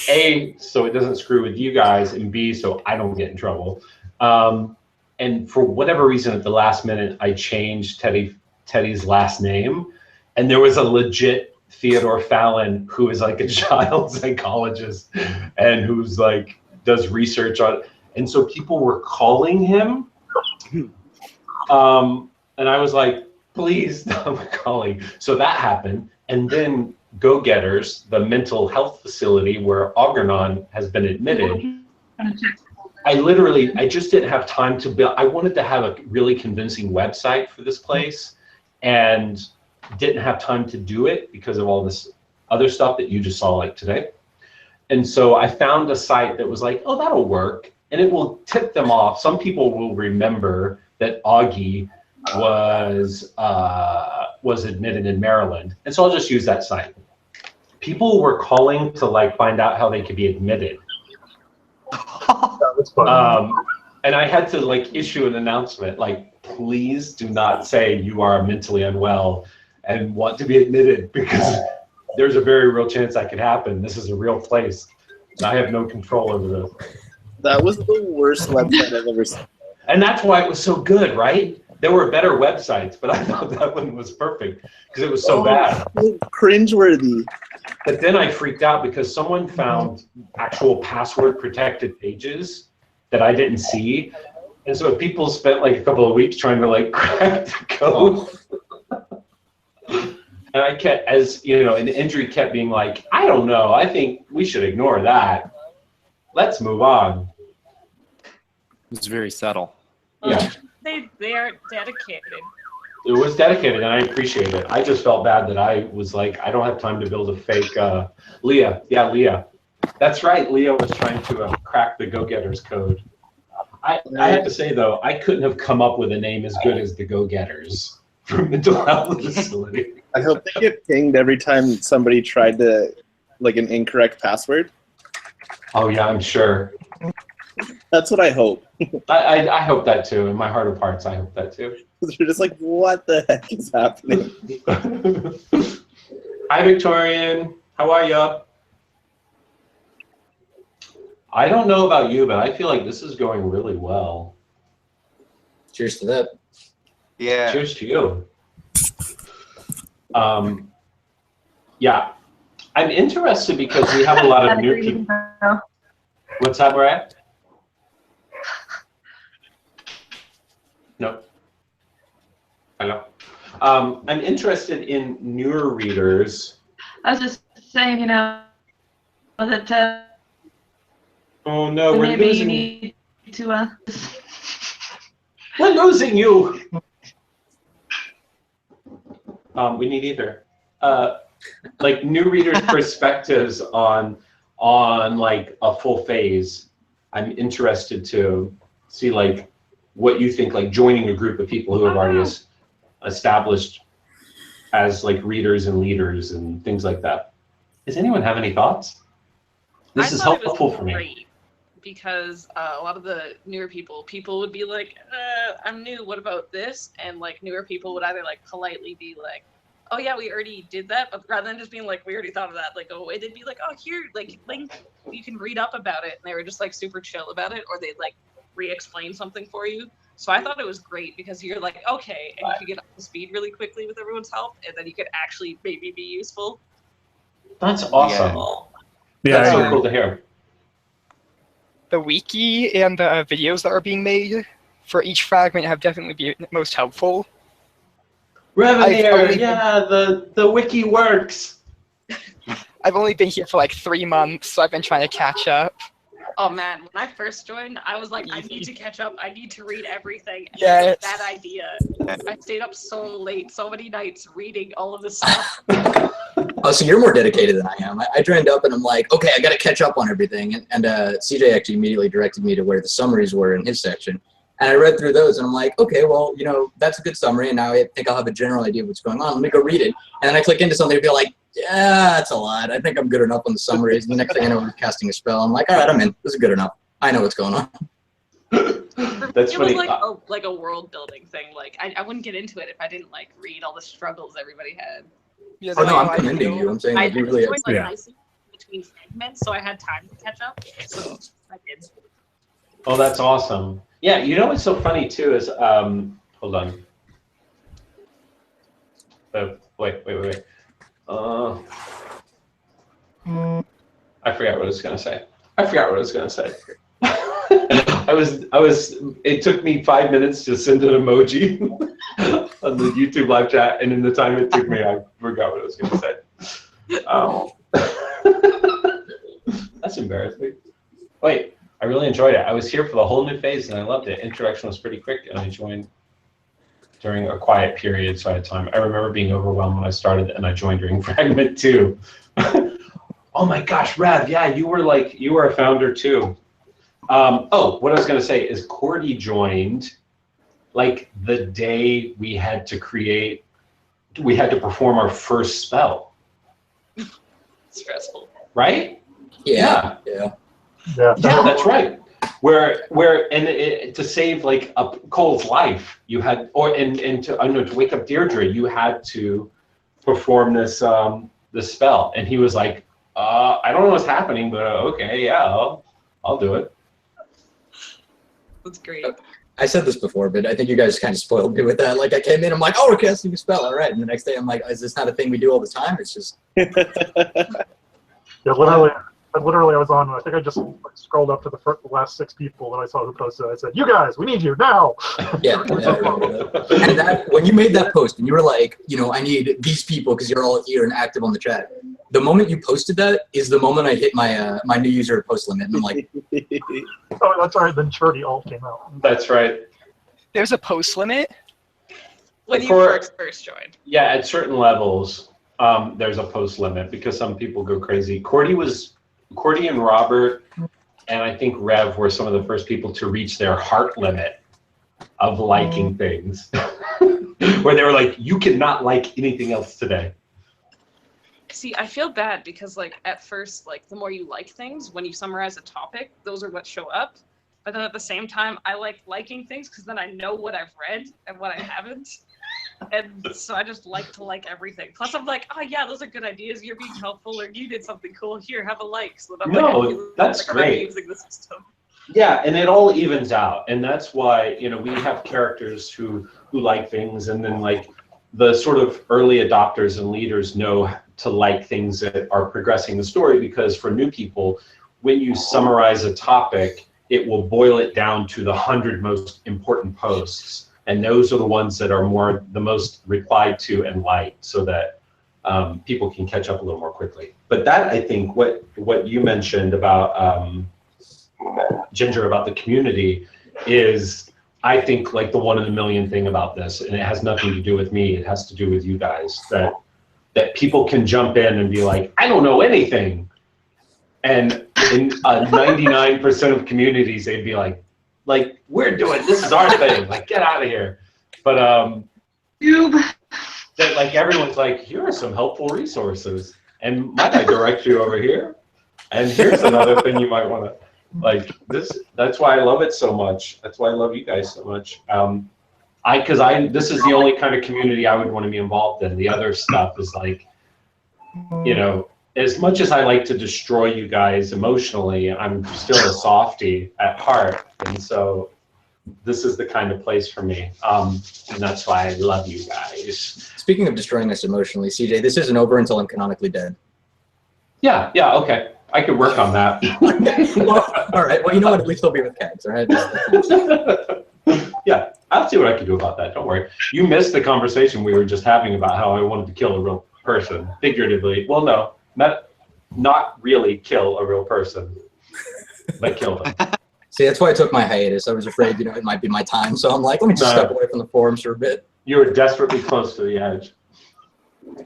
A, so it doesn't screw with you guys, and B, so I don't get in trouble. And for whatever reason, at the last minute, I changed Teddy's last name. And there was a legit Theodore Fallon who is like a child psychologist and who's like does research on, and so people were calling him. And I was like, please stop calling. So that happened. And then Go Getters, the mental health facility where Algernon has been admitted, I just didn't have time to build. I wanted to have a really convincing website for this place and didn't have time to do it because of all this other stuff that you just saw like today. And so I found a site that was like, oh, that'll work. And it will tip them off. Some people will remember that Augie was admitted in Maryland. And so I'll just use that site. People were calling to like find out how they could be admitted. That was fun. And I had to like issue an announcement, like, please do not say you are mentally unwell and want to be admitted, because there's a very real chance that could happen. This is a real place. And I have no control over this. That was the worst website I've ever seen. And that's why it was so good, right? There were better websites, but I thought that one was perfect because it was so bad. Cringeworthy. But then I freaked out because someone found actual password protected pages that I didn't see. And so people spent like a couple of weeks trying to like crack the code. And I kept, as you know, and Injury kept being like, I don't know, I think we should ignore that. Let's move on. It's very subtle. Yeah. They are dedicated. It was dedicated, and I appreciate it. I just felt bad that I was like, I don't have time to build a fake Leah. Yeah, Leah. That's right. Leah was trying to crack the Go-Getters code. I have to say, though, I couldn't have come up with a name as good as the Go-Getters for mental health facility. I hope they get pinged every time somebody tried to, like, an incorrect password. Oh, yeah, I'm sure. That's what I hope. I hope that, too. In my heart of hearts, I hope that, too. You're just like, what the heck is happening? Hi, Victorian. How are you? I don't know about you, but I feel like this is going really well. Cheers to that. Yeah. Cheers to you. Yeah. I'm interested because we have a lot of new people. What's that, Brad? No. Hello. I'm interested in newer readers. I was just saying, you know, that Oh no, we're maybe losing. you need to. We're losing you. We need either. Like new readers' perspectives on like a full phase. I'm interested to see like what you think, like joining a group of people who have already established as like readers and leaders and things like that. Does anyone have any thoughts? This is helpful for me. Great, because a lot of the newer people would be like, I'm new, what about this? And like newer people would either like politely be like, oh yeah, we already did that, but rather than just being like, we already thought of that, like go away, they'd be like, oh here, like link, you can read up about it. And they were just like super chill about it, or they'd like re-explain something for you. So I thought it was great because you're like, okay, and you could get up to speed really quickly with everyone's help, and then you could actually maybe be useful. That's awesome. Yeah, That's so cool to hear. The wiki and the videos that are being made for each fragment have definitely been most helpful. Revenue, yeah, the wiki works. I've only been here for like 3 months, so I've been trying to catch up. Oh man, when I first joined, I was like, I need to catch up. I need to read everything. And Yes. that idea. I stayed up so late, so many nights reading all of this stuff. Oh, so you're more dedicated than I am. I joined up and I'm like, okay, I got to catch up on everything. And CJ actually immediately directed me to where the summaries were in his section. And I read through those, and I'm like, okay, well, you know, that's a good summary, and now I think I'll have a general idea of what's going on. Let me go read it. And then I click into something and be like, yeah, that's a lot. I think I'm good enough on the summaries. And the next thing I know, we're casting a spell. I'm like, all right, I'm in. This is good enough. I know what's going on. That's it funny. was like a world building thing. Like I wouldn't get into it if I didn't like read all the struggles everybody had. Yeah, Oh, no, I'm commending you. I'm saying I like, you really joined like nicely between fragments, so I had time to catch up. So I did. Oh, that's awesome. Yeah, you know what's so funny too is hold on. Wait. I forgot what I was gonna say. It took me 5 minutes to send an emoji on the YouTube live chat, and in the time it took me, I forgot what I was gonna say. That's embarrassing. Wait, I really enjoyed it. I was here for the whole new phase, and I loved it. Introduction was pretty quick, and I joined during a quiet period, so I had time. I remember being overwhelmed when I started, and I joined during Fragment too. Oh my gosh, Rav, yeah, you were a founder too. Oh, what I was gonna say is Cordy joined like the day we had to perform our first spell. Stressful. Right? Yeah. Yeah, that's right. To save like Cole's life, you had, to wake up Deirdre, you had to perform this spell, and he was like, I don't know what's happening, but okay, yeah, I'll do it. That's great. I said this before, but I think you guys kind of spoiled me with that. Like, I came in, I'm like, oh, we're casting a spell, all right. And the next day, I'm like, is this not a thing we do all the time? It's just. Yeah, literally, I was on. I think I just scrolled up to the last 6 people, and I saw who posted. I said, "You guys, we need you now." Yeah. And that when you made that post, and you were like, you know, I need these people because you're all here and active on the chat. The moment you posted that is the moment I hit my my new user post limit, and I'm like, oh, that's all right. Then Churdy all came out. That's right. There's a post limit when you first joined. Yeah, at certain levels, there's a post limit because some people go crazy. Cordy and Robert, and I think Rev were some of the first people to reach their heart limit of liking things, where they were like, "You cannot like anything else today." See, I feel bad because like at first, like the more you like things, when you summarize a topic, those are what show up. But then at the same time, I like liking things because then I know what I've read and what I haven't. And so I just like to like everything. Plus I'm like, oh yeah, those are good ideas. You're being helpful, or you did something cool. Here, have a like. So that I'm that's great. I'm using the system. Yeah, and it all evens out. And that's why, you know, we have characters who like things, and then like the sort of early adopters and leaders know to like things that are progressing the story, because for new people, when you summarize a topic, it will boil it down to the 100 most important posts. And those are the ones that are the most replied to and liked, so that people can catch up a little more quickly. But that, I think, what you mentioned about Ginger, about the community, is, I think, like the one in a million thing about this, and it has nothing to do with me. It has to do with you guys, that people can jump in and be like, I don't know anything. And in 99% of communities, they'd be like, we're doing, this is our thing, like, get out of here. But that, like, everyone's like, here are some helpful resources, and might I direct you over here? And here's another thing you might want to, like, this. That's why I love it so much. That's why I love you guys so much. This is the only kind of community I would want to be involved in. The other stuff is like, you know, as much as I like to destroy you guys emotionally, I'm still a softie at heart, and so this is the kind of place for me, and that's why I love you guys. Speaking of destroying us emotionally, CJ, this isn't over until I'm canonically dead. Yeah, okay. I could work on that. Well, all right. Well, you know what? At least I'll be with Kegs, all right? Yeah, I'll see what I can do about that. Don't worry. You missed the conversation we were just having about how I wanted to kill a real person, figuratively. Well, no, not really kill a real person, but kill them. See, that's why I took my hiatus. I was afraid, you know, it might be my time. So I'm like, let me just step away from the forums for a bit. You were desperately close to the edge.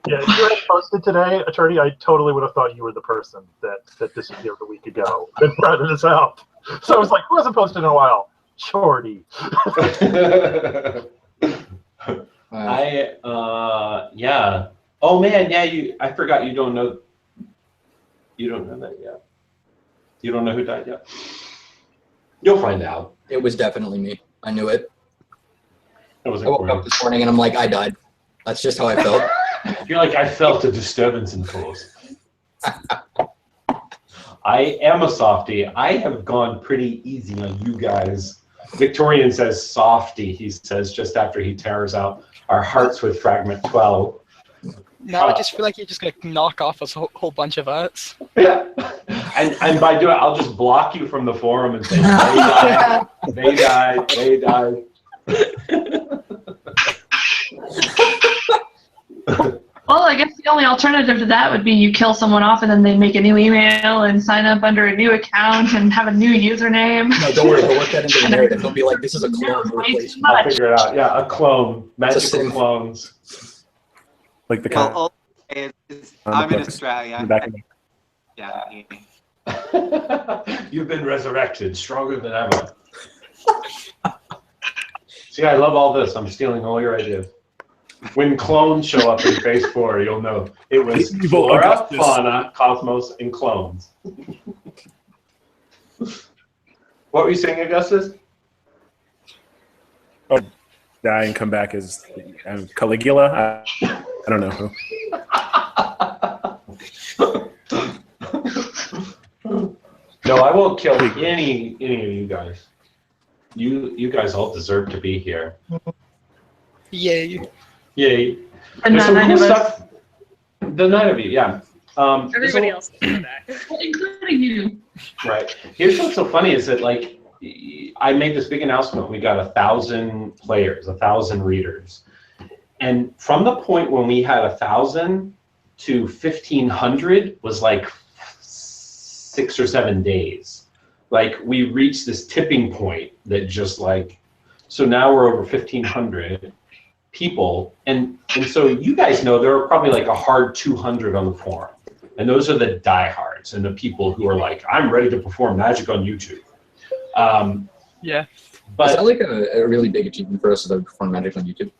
Yeah, if you had posted today, Attorney, I totally would have thought you were the person that disappeared a week ago and brought this out. So I was like, who hasn't posted in a while? Shorty. Yeah. Oh man, yeah. I forgot you don't know. You don't know that yet. You don't know who died yet. You'll find out. It was definitely me. I knew it. It was I woke up this morning and I'm like, I died. That's just how I felt. You're like, I felt a disturbance in the force. I am a softie. I have gone pretty easy on you guys. Victorian says softie, he says, just after he tears out our hearts with Fragment 12. Now I just feel like you're just going to knock off a whole bunch of us. Yeah. And by doing it, I'll just block you from the forum and say, they died, they died. Well, I guess the only alternative to that would be you kill someone off and then they make a new email and sign up under a new account and have a new username. No, don't worry. They'll work that into the narrative. They'll be like, this is a clone replacement. I'll figure it out. Yeah, a clone. Magical clones. Like the well, all I'm in Australia. Yeah. You've been resurrected, stronger than ever. See, I love all this. I'm stealing all your ideas. When clones show up in phase 4, you'll know it was flora, fauna, cosmos, and clones. What were you saying, Augustus? Oh, die and come back as Caligula. I don't know who. No, I won't kill any of you guys. You guys all deserve to be here. Yay. Yay. And there's some nine cool of us. stuff. The 9 of you, yeah. Everybody else is back. Including you. Right. Here's what's so funny is that, like, I made this big announcement. We got 1,000 players, 1,000 readers. And from the point when we had 1,000 to 1,500 was like 6 or 7 days. Like, we reached this tipping point that just like, so now we're over 1,500 people. And so you guys know there are probably like a hard 200 on the forum. And those are the diehards and the people who are like, I'm ready to perform magic on YouTube. Yeah. But is that like a really big achievement for us to perform magic on YouTube?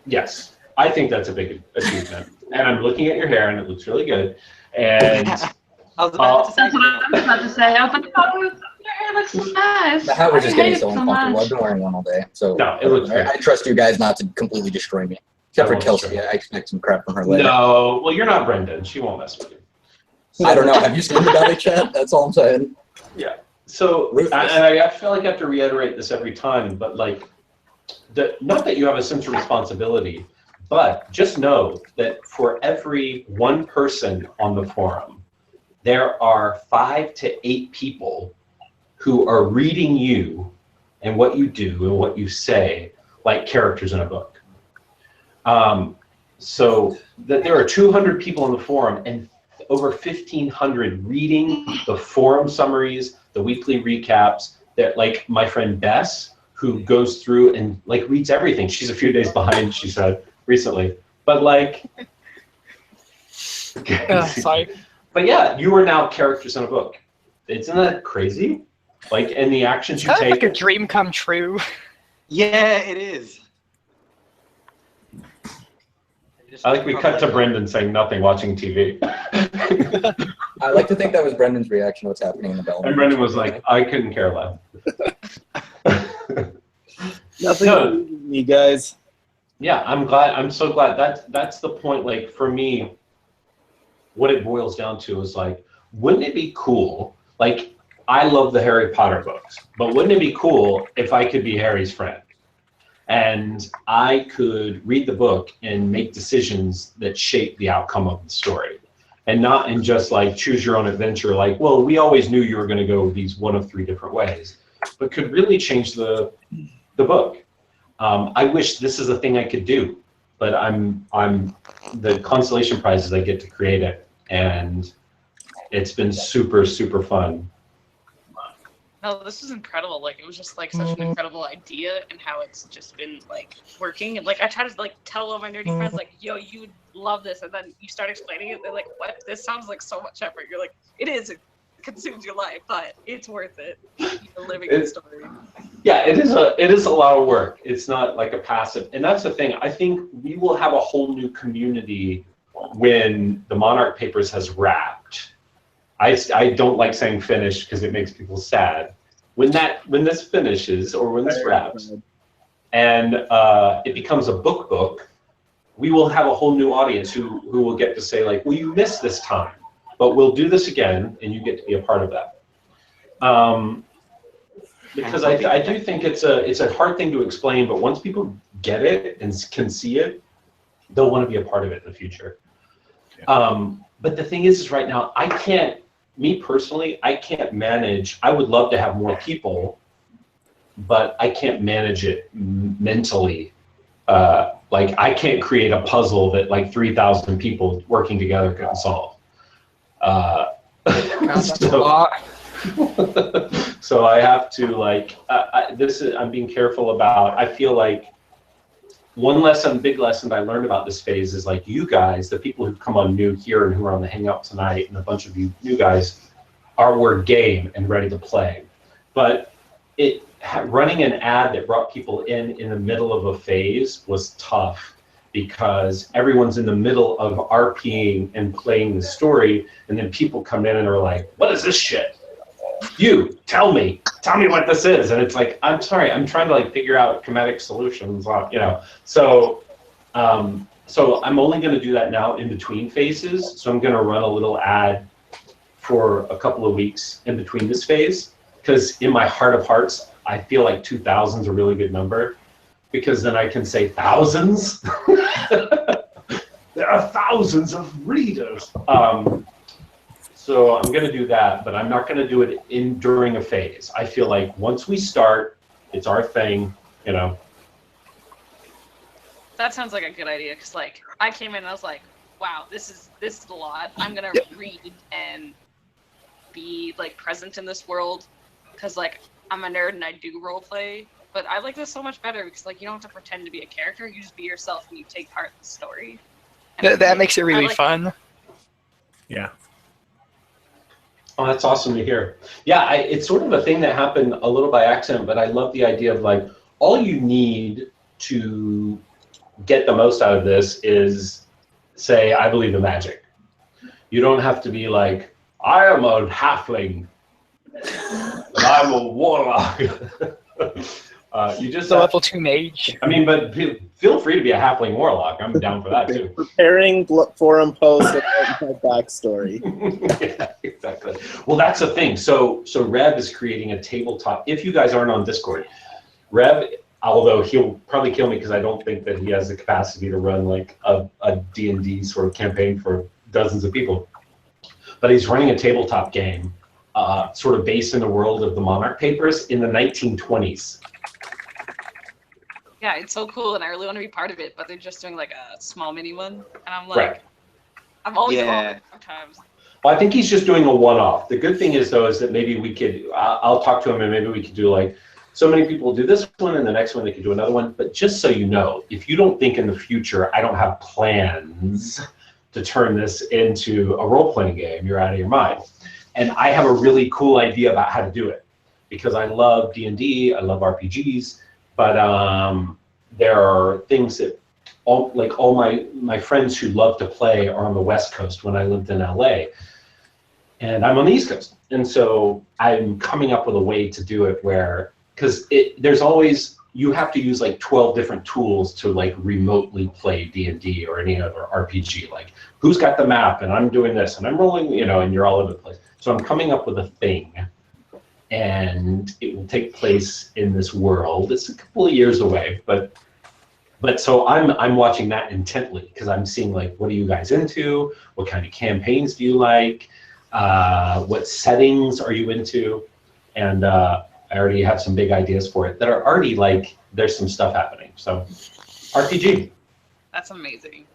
Yes, I think that's a big achievement. And I'm looking at your hair and it looks really good. And That's what I was about to say. I was like, oh, your hair looks so nice. The hat was just I getting hate so it uncomfortable. much. I've been wearing one all day. So no, it looks great. I trust you guys not to completely destroy me. Except for won't Kelsey. destroy I expect some crap from her later. No, well, you're not Brendan. She won't mess with you. I don't know. Have you seen the belly chat? That's all I'm saying. Yeah. So, and I feel like I have to reiterate this every time, but like, not that you have a sense of responsibility, but just know that for every one person on the forum, there are 5 to 8 people who are reading you and what you do and what you say like characters in a book. So that there are 200 people in the forum and over 1,500 reading the forum summaries, the weekly recaps, that like my friend Bess, who goes through and like reads everything. She's a few days behind, she said recently, but like, Sorry. But yeah, you are now characters in a book. Isn't that crazy? Like, and the actions you Kind of take. like a dream come true. Yeah, it is. I like we cut to Brendan saying nothing, watching TV. I like to think that was Brendan's reaction to what's happening in the bell. And Brendan was like, I couldn't care less. Nothing, you guys. Yeah, I'm glad. I'm so glad. That's the point. Like for me, what it boils down to is like, wouldn't it be cool? Like, I love the Harry Potter books, but wouldn't it be cool if I could be Harry's friend? And I could read the book and make decisions that shape the outcome of the story. And not in just like choose your own adventure, like, well, we always knew you were going to go these 1 of 3 different ways, but could really change the book. I wish this is a thing I could do, but I'm the consolation prize is I get to create it, and it's been super, super fun. No, this is incredible. Like, it was just like such an incredible idea, and how it's just been like working. And like, I try to like tell all my nerdy friends, like, yo, you would love this, and then you start explaining it. They're like, what? This sounds like so much effort. You're like, it is. consumes your life, but it's worth it. You're living the story. Yeah, it is a lot of work. It's not like a passive, and that's the thing. I think we will have a whole new community when the Monarch Papers has wrapped. I don't like saying finished because it makes people sad. When this finishes or when this wraps, and it becomes a book, we will have a whole new audience who will get to say like, well, you missed this time, but we'll do this again, and you get to be a part of that. Because I do think it's a hard thing to explain, but once people get it and can see it, they'll want to be a part of it in the future. But the thing is right now, me personally, I can't manage. I would love to have more people, but I can't manage it mentally. Like I can't create a puzzle that like 3,000 people working together couldn't solve. That's a lot. So I have to like I'm being careful about. I feel like one big lesson that I learned about this phase is like you guys, the people who've come on new here and who are on the Hangout tonight, and a bunch of you new guys were game and ready to play. But running an ad that brought people in the middle of a phase was tough because everyone's in the middle of RPing and playing the story, and then people come in and are like, "What is this shit? You tell me what this is." And it's like, I'm sorry, I'm trying to like figure out comedic solutions, you know. So I'm only going to do that now in between phases. So I'm going to run a little ad for a couple of weeks in between this phase, because in my heart of hearts, I feel like 2,000 is a really good number, because then I can say thousands. There are thousands of readers. So I'm going to do that, but I'm not going to do it during a phase. I feel like once we start, it's our thing, you know. That sounds like a good idea, because like I came in and I was like, wow, this is a lot. I'm gonna read and be like present in this world, because like I'm a nerd and I do role play. But I like this so much better because like you don't have to pretend to be a character. You just be yourself and you take part in the story. And That makes it really fun. Yeah. Oh, that's awesome to hear. Yeah, it's sort of a thing that happened a little by accident, but I love the idea of like, all you need to get the most out of this is say, I believe in magic. You don't have to be like, I am a halfling, and I'm a warlock. You just a level 2 mage. I mean, but feel free to be a halfling warlock. I'm down for that too. Preparing forum posts with my backstory. Yeah, exactly. Well, that's the thing. So Rev is creating a tabletop. If you guys aren't on Discord, Rev, although he'll probably kill me because I don't think that he has the capacity to run like a D&D sort of campaign for dozens of people, but he's running a tabletop game sort of based in the world of the Monarch Papers in the 1920s. Yeah, it's so cool, and I really want to be part of it, but they're just doing like a small mini one, and I'm like, Right. I'm always wrong sometimes. Well, I think he's just doing a one-off. The good thing is, though, is that maybe we could, I'll talk to him, and maybe we could do like, so many people do this one, and the next one they could do another one. But just so you know, if you don't think in the future, I don't have plans to turn this into a role-playing game, you're out of your mind. And I have a really cool idea about how to do it, because I love D&D, I love RPGs, but there are things that all my friends who love to play are on the West Coast when I lived in LA, and I'm on the East Coast. And so I'm coming up with a way to do it where, because there's always, you have to use like 12 different tools to like remotely play D&D or any other RPG. Like, who's got the map, and I'm doing this, and I'm rolling, you know, and you're all over the place. So I'm coming up with a thing, and it will take place in this world. It's a couple of years away, but so I'm watching that intently, because I'm seeing like, what are you guys into? What kind of campaigns do you like? What settings are you into? And I already have some big ideas for it that are already like, there's some stuff happening. So RPG. That's amazing.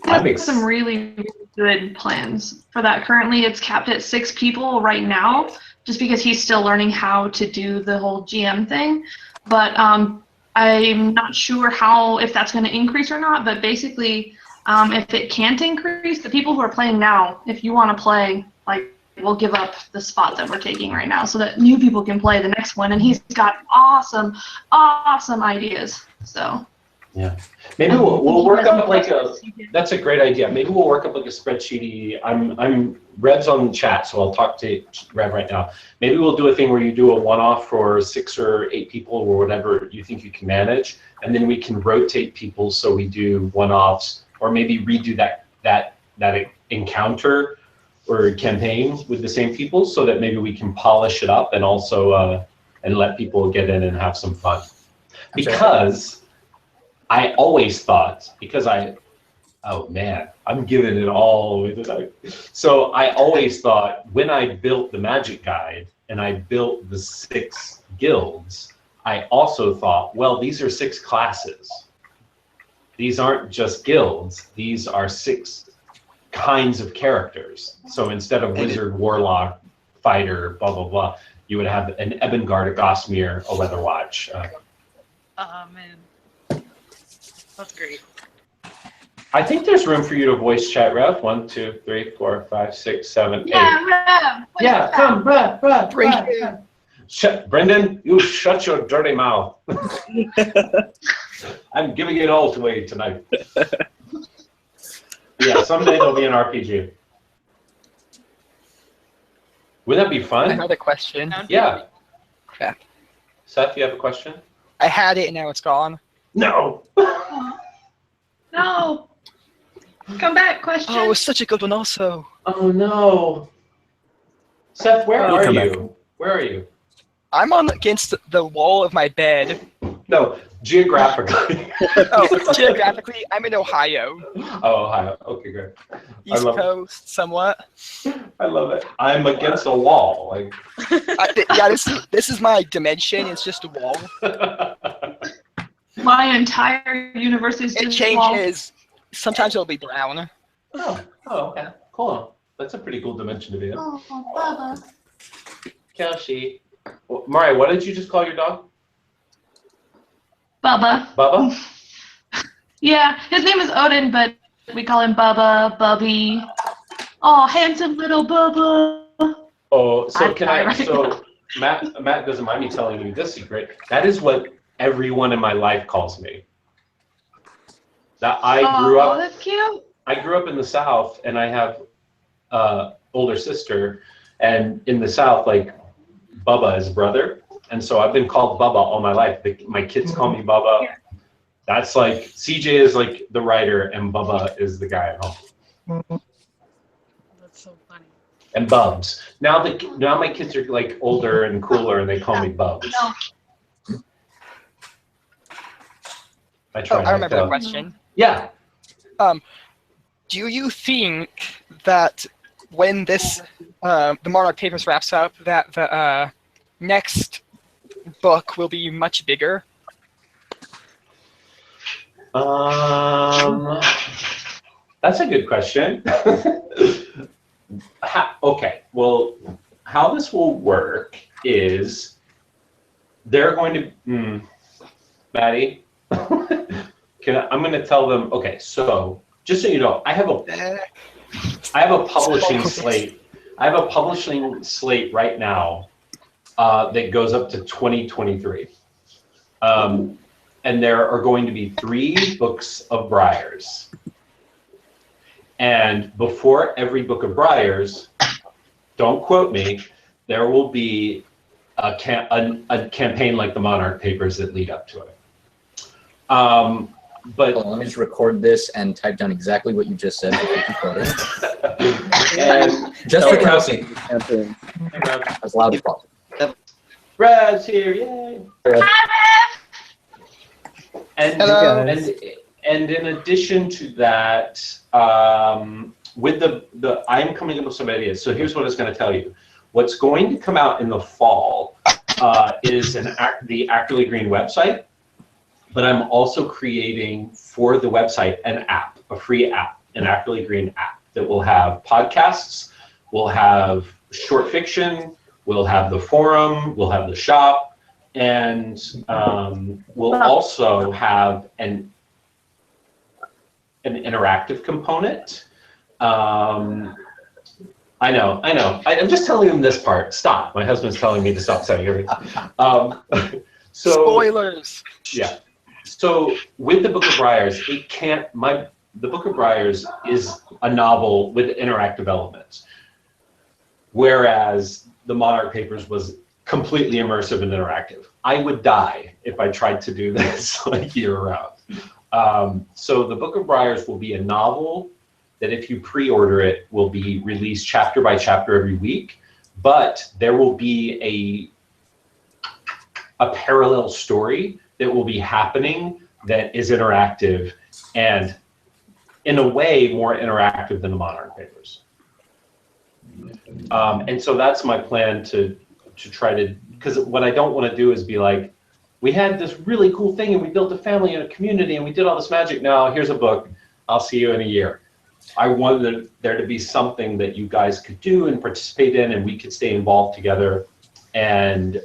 I have some really, really good plans for that. Currently, it's capped at 6 people right now, just because he's still learning how to do the whole GM thing. But I'm not sure if that's going to increase or not. But basically, if it can't increase, the people who are playing now, if you want to play like we'll give up the spot that we're taking right now so that new people can play the next one. And he's got awesome ideas. So. Yeah. Maybe we'll work up like that's a great idea. Maybe we'll work up like a spreadsheet. I'm Rev's on the chat, so I'll talk to Rev right now. Maybe we'll do a thing where you do a one-off for 6 or 8 people or whatever you think you can manage, and then we can rotate people so we do one-offs, or maybe redo that encounter or campaign with the same people so that maybe we can polish it up and also and let people get in and have some fun. Because I always thought, oh man, I'm giving it all away tonight. So I always thought when I built the Magic Guide and I built the 6 guilds, I also thought, well, these are 6 classes. These aren't just guilds. These are 6 kinds of characters. So instead of wizard, warlock, fighter, blah, blah, blah, you would have an Ebengard, a Gosmere, a Weatherwatch. Oh, man. That's great. I think there's room for you to voice chat, Rev. 1, 2, 3, 4, 5, 6, 7, 8. Yeah, Rev. Yeah, come, Rev. Brendan, you shut your dirty mouth. I'm giving it all away tonight. Yeah, someday there'll be an RPG. Wouldn't that be fun? Another question. Yeah. Yeah. Seth, you have a question? I had it and now it's gone. No. No. Come back, question. Oh, it was such a good one also. Oh no. Seth, where are come you? Where are you? I'm on against the wall of my bed. No, geographically. Oh, geographically, I'm in Ohio. Oh, Ohio. Okay, great. East Coast, somewhat. I love it. I'm against a wall. Like. Yeah, this is my dimension. It's just a wall. My entire universe is just It wall. changes. Sometimes it'll be brown. Oh, okay. Cool. That's a pretty cool dimension to be in. Oh, Bubba. Kelsey. Mariah, what did you just call your dog? Bubba. Bubba? Yeah, his name is Odin, but we call him Bubba, Bubby. Oh, handsome little Bubba. Oh, so Right. Matt doesn't mind me telling you this secret. That is what everyone in my life calls me. That I grew up. Oh, that's cute. I grew up in the South, and I have older sister, and in the South, like Bubba is brother, and so I've been called Bubba all my life. My kids call me Bubba. That's like CJ is like the writer, and Bubba is the guy at home. That's so funny. And Bubs. Now my kids are like older and cooler, and they call me Bubs. No. I remember that question. Yeah. Do you think that when this the Monarch Papers wraps up, that the next book will be much bigger? That's a good question. Okay. Well, how this will work is they're going to, Maddie. I'm going to tell them. Okay, so just so you know, I have a publishing slate. I have a publishing slate right now that goes up to 2023, and there are going to be 3 books of Briars. And before every book of Briars, don't quote me, there will be a campaign like the Monarch Papers that lead up to it. But hold on, let me just record this and type down exactly what you just said. And just for Kelsey. As loud as possible. Brad's here, yay! And in addition to that, with the I'm coming up with some ideas. So here's what I was going to tell you. What's going to come out in the fall is the Accurately Green website. But I'm also creating for the website an app, a free app, an Accurately Green app that will have podcasts, we'll have short fiction, we'll have the forum, we'll have the shop, and we'll also have an interactive component. I know. I'm just telling them this part. Stop. My husband's telling me to stop saying everything. So Spoilers. yeah. So with the Book of Briars, the Book of Briars is a novel with interactive elements, whereas the Monarch Papers was completely immersive and interactive. I would die if I tried to do this like year-round. So the Book of Briars will be a novel that if you pre-order it will be released chapter by chapter every week, but there will be a parallel story that will be happening that is interactive and in a way more interactive than the Monarch Papers. And so that's my plan to try to, because what I don't want to do is be like, we had this really cool thing and we built a family and a community and we did all this magic. Now here's a book. I'll see you in a year. I wanted there to be something that you guys could do and participate in and we could stay involved together. And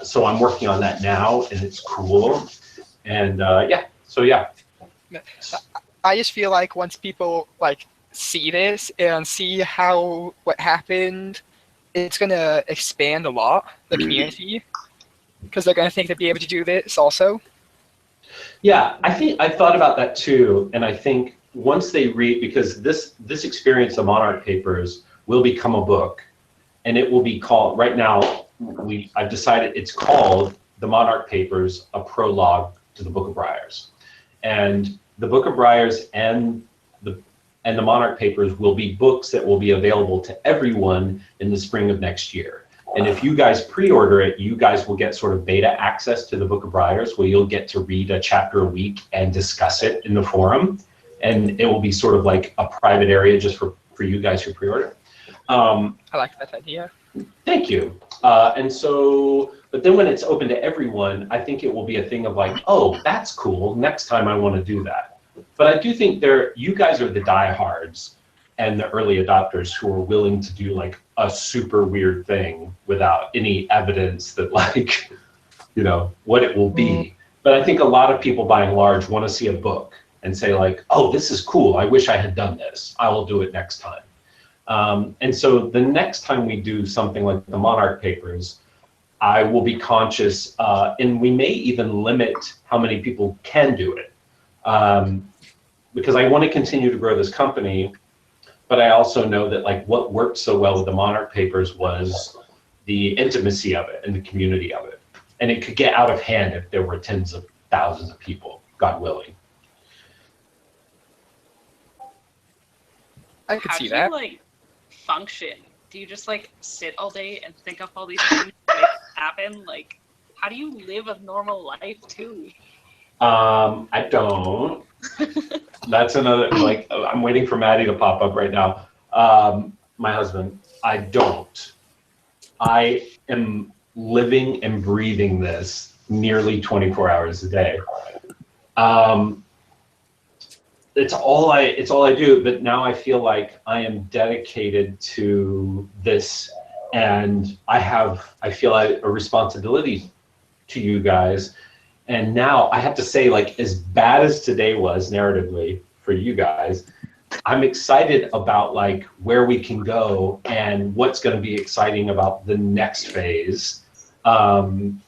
so I'm working on that now and it's cool. And yeah, so yeah. I just feel like once people like see this and see what happened, it's gonna expand a lot the community because they're gonna think they'd be able to do this also. Yeah, I think I thought about that too, and I think once they read, because this experience of Monarch Papers will become a book, and it will be called, right now I've decided it's called The Monarch Papers, a prologue to the Book of Briars, and the Book of Briars and the Monarch Papers will be books that will be available to everyone in the spring of next year. And if you guys pre-order it, you guys will get sort of beta access to the Book of Briars, where you'll get to read a chapter a week and discuss it in the forum. And it will be sort of like a private area just for you guys who pre-order. I like that idea. Thank you. And so, but then when it's open to everyone, I think it will be a thing of like, oh, that's cool. Next time I want to do that. But I do think you guys are the diehards and the early adopters who are willing to do like a super weird thing without any evidence that like, you know, what it will be. But I think a lot of people by and large want to see a book and say like, oh, this is cool. I wish I had done this. I will do it next time. And so the next time we do something like the Monarch Papers, I will be conscious, and we may even limit how many people can do it. Because I want to continue to grow this company, but I also know that like what worked so well with the Monarch Papers was the intimacy of it and the community of it. And it could get out of hand if there were tens of thousands of people, God willing. I could see How that. do you like function? Do you just like sit all day and think up all these things that make it happen? Like, how do you live a normal life too? I don't. That's another, like, I'm waiting for Maddie to pop up right now. My husband, I don't. I am living and breathing this nearly 24 hours a day. It's all I do, but now I feel like I am dedicated to this, and I feel like a responsibility to you guys. And now I have to say, like, as bad as today was narratively for you guys, I'm excited about like where we can go and what's going to be exciting about the next phase, and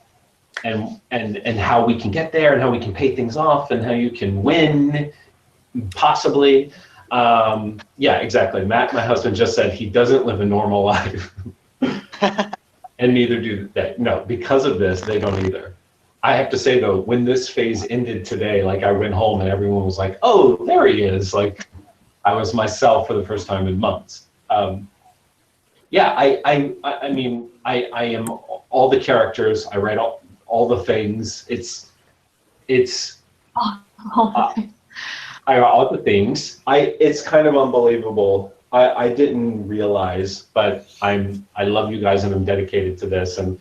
how we can get there and how we can pay things off and how you can win, possibly. Yeah, exactly. Matt, my husband, just said he doesn't live a normal life, and neither do they. No, because of this, they don't either. I have to say though, when this phase ended today, like I went home and everyone was like, "Oh, there he is!" Like I was myself for the first time in months. Yeah, I mean, I am all the characters. I write all the things. It's all the things. It's kind of unbelievable. I didn't realize, but I love you guys and I'm dedicated to this. And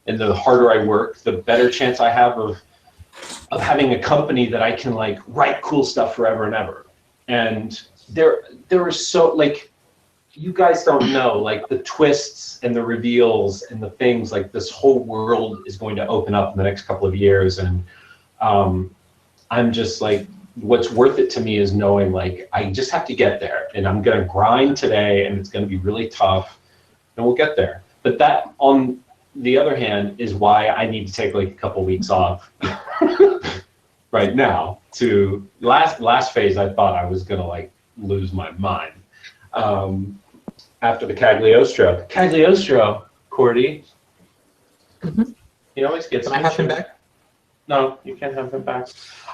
the harder I work, the better chance I have of having a company that I can like write cool stuff forever and ever. And there are so, like, you guys don't know, like the twists and the reveals and the things, like this whole world is going to open up in the next couple of years. And I'm just like what's worth it to me is knowing like I just have to get there, and I'm gonna grind today, and it's gonna be really tough, and we'll get there. But that, on the other hand, is why I need to take like a couple weeks off right now. To last phase, I thought I was gonna like lose my mind after the Cagliostro. Cagliostro, Cordy. He always gets. Can I have him back? No, you can't have him back.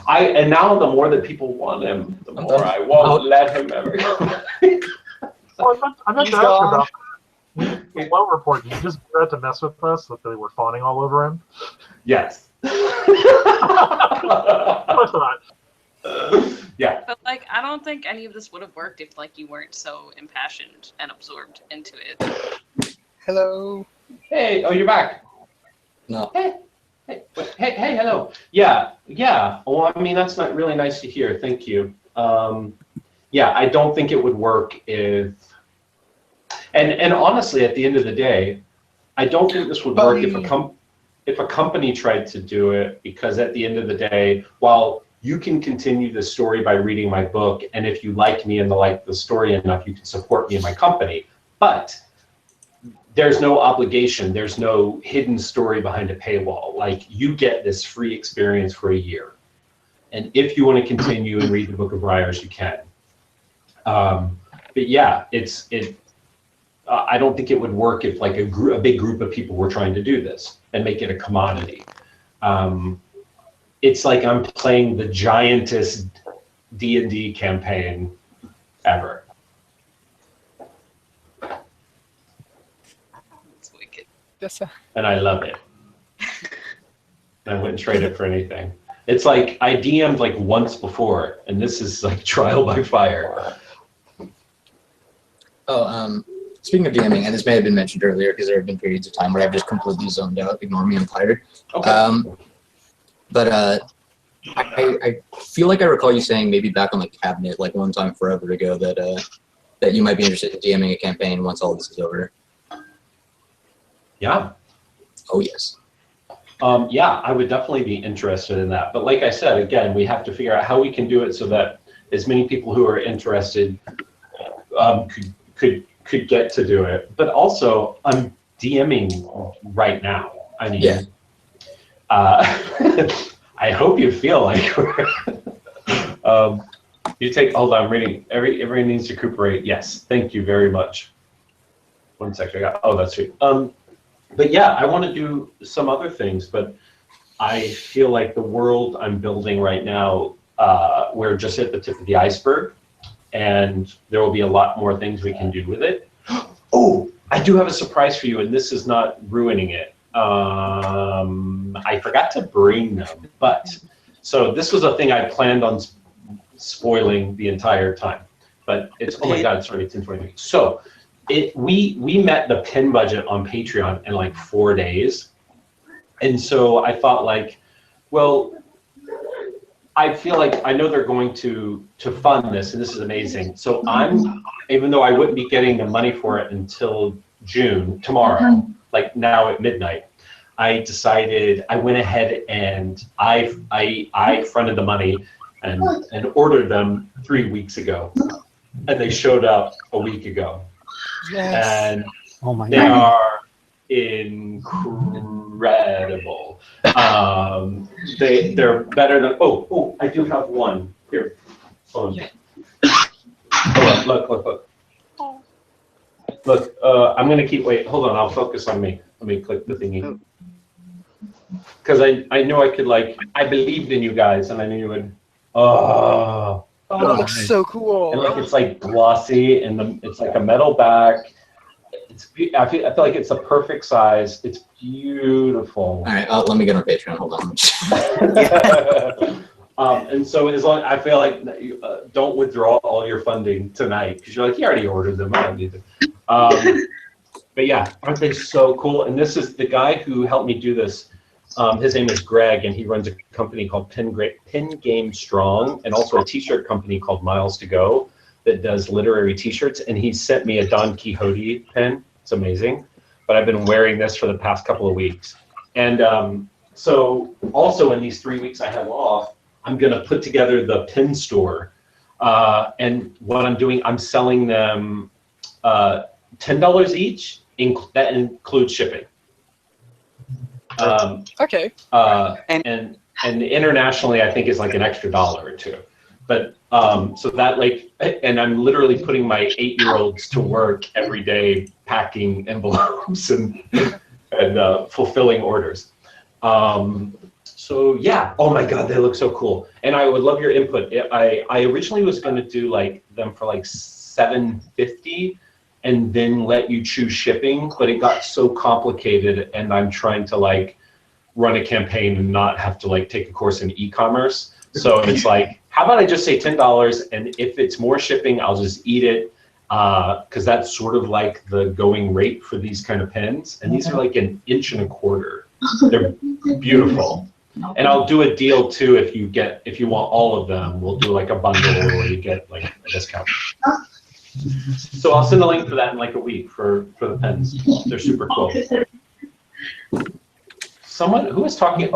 And now the more that people want him, the more I won't let him ever come back. I meant to ask you about the well report. You just had to mess with us that they were fawning all over him. Yes. Yeah. But like, I don't think any of this would have worked if like you weren't so impassioned and absorbed into it. Hello. Hey, oh, you're back. No. Hey, hello. Yeah. Well, I mean, that's not really nice to hear. Thank you. Yeah, I don't think it would work if, and honestly, at the end of the day, I don't think this would work if a company tried to do it, because at the end of the day, while you can continue the story by reading my book, and if you like me and like the story enough, you can support me in my company, but there's no obligation. There's no hidden story behind a paywall. Like, you get this free experience for a year. And if you want to continue and read the Book of Briars, you can. But yeah, I don't think it would work if like a big group of people were trying to do this and make it a commodity. It's like I'm playing the giantest D&D campaign ever. And I love it. I wouldn't trade it for anything. It's like I DM'd like once before, and this is like trial by fire. Oh, speaking of DMing, and this may have been mentioned earlier because there have been periods of time where I've just completely zoned out, ignore me, I'm tired. Okay. But I feel like I recall you saying maybe back on the cabinet, like one time forever ago, that you might be interested in DMing a campaign once all this is over. Yeah. Oh, yes. Yeah, I would definitely be interested in that. But like I said, again, we have to figure out how we can do it so that as many people who are interested could get to do it. But also, I'm DMing right now. I mean, yeah. I hope you feel like we're you take. Hold on, I'm reading. Everyone needs to recuperate. Yes, thank you very much. 1 second. Oh, that's sweet. But yeah, I want to do some other things, but I feel like the world I'm building right now, we're just at the tip of the iceberg, and there will be a lot more things we can do with it. Oh, I do have a surprise for you, and this is not ruining it. I forgot to bring them, but so this was a thing I planned on spoiling the entire time, but it's, oh my God, it's already 10:23. So we met the pin budget on Patreon in like 4 days. And so I thought like, well, I feel like I know they're going to fund this, and this is amazing. So even though I wouldn't be getting the money for it until June, tomorrow, like now at midnight, I decided, I went ahead and I fronted the money and ordered them 3 weeks ago. And they showed up a week ago. Yes. And oh my God. Are incredible. They're better than, oh, I do have one. Here, hold on. Hold on, look. Look, I'm gonna wait, hold on, I'll focus on me. Let me click the thingy. Because I knew I could I believed in you guys, and I knew you would, oh, that looks so cool. And it's like glossy, and it's like a metal back. I feel like it's a perfect size. It's beautiful. All right, let me get on Patreon. Hold on. And so as long, I feel like don't withdraw all your funding tonight, because you're like, you already ordered them. I don't need them. But yeah, aren't they so cool? And this is the guy who helped me do this. His name is Greg, and he runs a company called Pin Game Strong, and also a t-shirt company called Miles to Go that does literary t-shirts. And he sent me a Don Quixote pen. It's amazing. But I've been wearing this for the past couple of weeks. And so also in these 3 weeks I have off, I'm going to put together the pin store. And what I'm doing, I'm selling them $10 each. That includes shipping. Okay. And internationally, I think is like an extra $1 or $2. But so that like, and I'm literally putting my 8-year-olds to work every day packing envelopes and fulfilling orders. So yeah, oh my God, they look so cool. And I would love your input. I originally was going to do like them for like $7.50 and then let you choose shipping, but it got so complicated, and I'm trying to like run a campaign and not have to like take a course in e-commerce. So it's like, how about I just say $10, and if it's more shipping, I'll just eat it, because that's sort of like the going rate for these kind of pens. And these are like 1.25 inches. They're beautiful. And I'll do a deal too if you want all of them. We'll do like a bundle where you get like a discount. So I'll send a link for that in like a week for the pens. They're super cool. Someone who was talking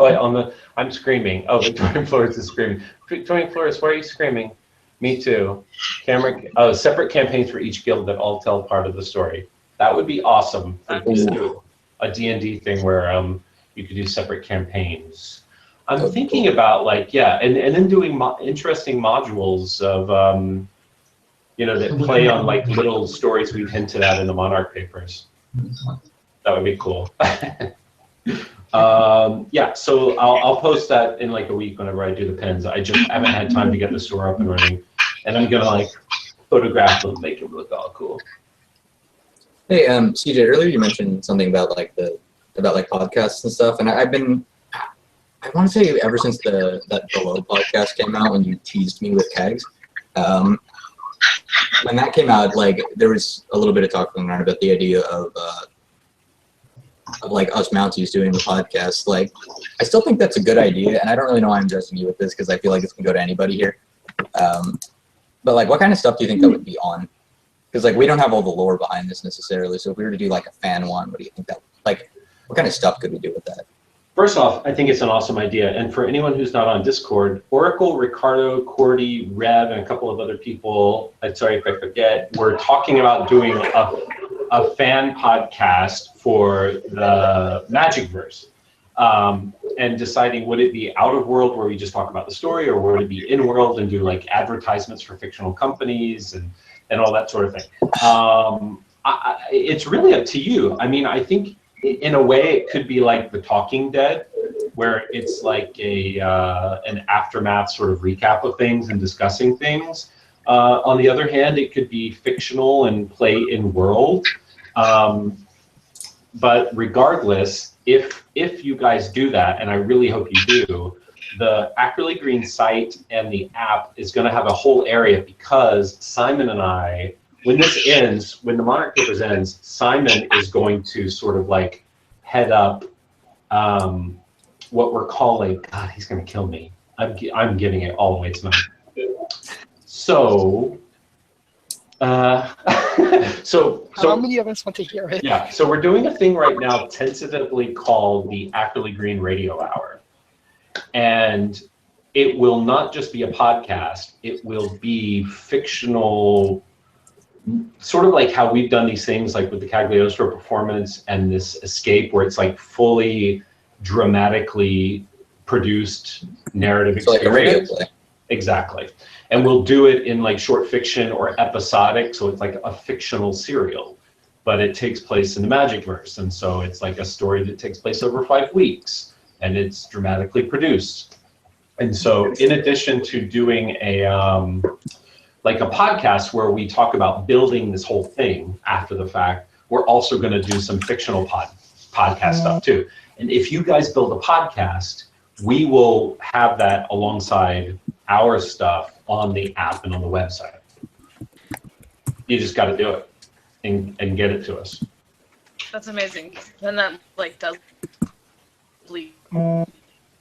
I'm screaming. Oh, Victorian Flores is screaming. Victorian Flores, why are you screaming? Me too. Separate campaigns for each guild that all tell part of the story. That would be awesome. Do a D&D thing where you could do separate campaigns. I'm thinking about like, yeah, and then doing interesting modules of that play on like little stories we've hinted at in the Monarch papers. That would be cool. Yeah, so I'll post that in like a week whenever I do the pens. I just haven't had time to get the store up and running, and I'm gonna like photograph them, make them look all cool. Hey, CJ, earlier you mentioned something about like podcasts and stuff, and I want to say ever since that Below podcast came out when you teased me with kegs. When that came out, like there was a little bit of talk going around about the idea of like us Mounties doing the podcast. Like, I still think that's a good idea, and I don't really know why I'm addressing you with this because I feel like it's gonna go to anybody here. But like, what kind of stuff do you think that would be on? Because like we don't have all the lore behind this necessarily. So if we were to do like a fan one, what do you think that like? What kind of stuff could we do with that? First off, I think it's an awesome idea. And for anyone who's not on Discord, Oracle, Ricardo, Cordy, Rev, and a couple of other people, I'm sorry if I forget, we're talking about doing a fan podcast for the Magicverse. And deciding would it be out of world where we just talk about the story, or would it be in world and do like advertisements for fictional companies and all that sort of thing. It's really up to you. I mean, I think in a way it could be like The Talking Dead, where it's like an aftermath sort of recap of things and discussing things. On the other hand, it could be fictional and play in world. But regardless, if you guys do that, and I really hope you do, the Accurately Green site and the app is going to have a whole area, because Simon and I, when this ends, when the Monarch Papers ends, Simon is going to sort of like head up what we're calling, God, he's going to kill me. I'm giving it all the way tonight. So, how many of us want to hear it? Yeah, so we're doing a thing right now tentatively called the Accurately Green Radio Hour. And it will not just be a podcast, it will be fictional, sort of like how we've done these things like with the Cagliostro performance and this Escape, where it's like fully dramatically produced narrative experience. Like a radio play. Exactly. And we'll do it in like short fiction or episodic, so it's like a fictional serial, but it takes place in the Magicverse, and so it's like a story that takes place over 5 weeks, and it's dramatically produced. And so in addition to doing a like a podcast where we talk about building this whole thing after the fact, we're also going to do some fictional podcast stuff too. And if you guys build a podcast, we will have that alongside our stuff on the app and on the website. You just got to do it and get it to us. That's amazing. Then that like does bleed.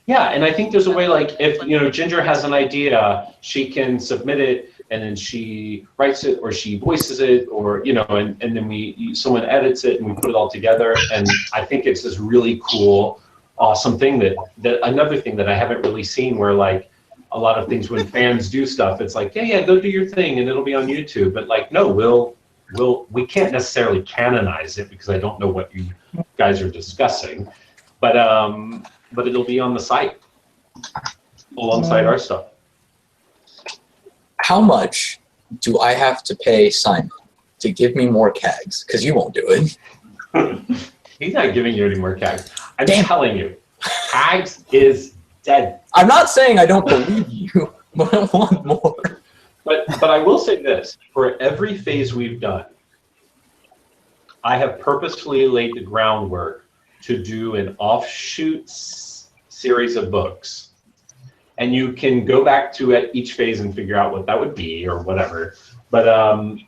Yeah, and I think there's a way, like if Ginger has an idea, she can submit it, and then she writes it or she voices it, or and then someone edits it and we put it all together. And I think it's this really cool, awesome thing that another thing that I haven't really seen, where like a lot of things when fans do stuff, it's like, yeah, go do your thing and it'll be on YouTube. But like, no, we can't necessarily canonize it because I don't know what you guys are discussing. But it'll be on the site alongside our stuff. How much do I have to pay Simon to give me more CAGs? Because you won't do it. He's not giving you any more CAGs. I'm telling you, CAGs is dead. I'm not saying I don't believe you, but I want more. But I will say this: for every phase we've done, I have purposefully laid the groundwork to do an offshoot series of books. And you can go back to each phase and figure out what that would be or whatever. But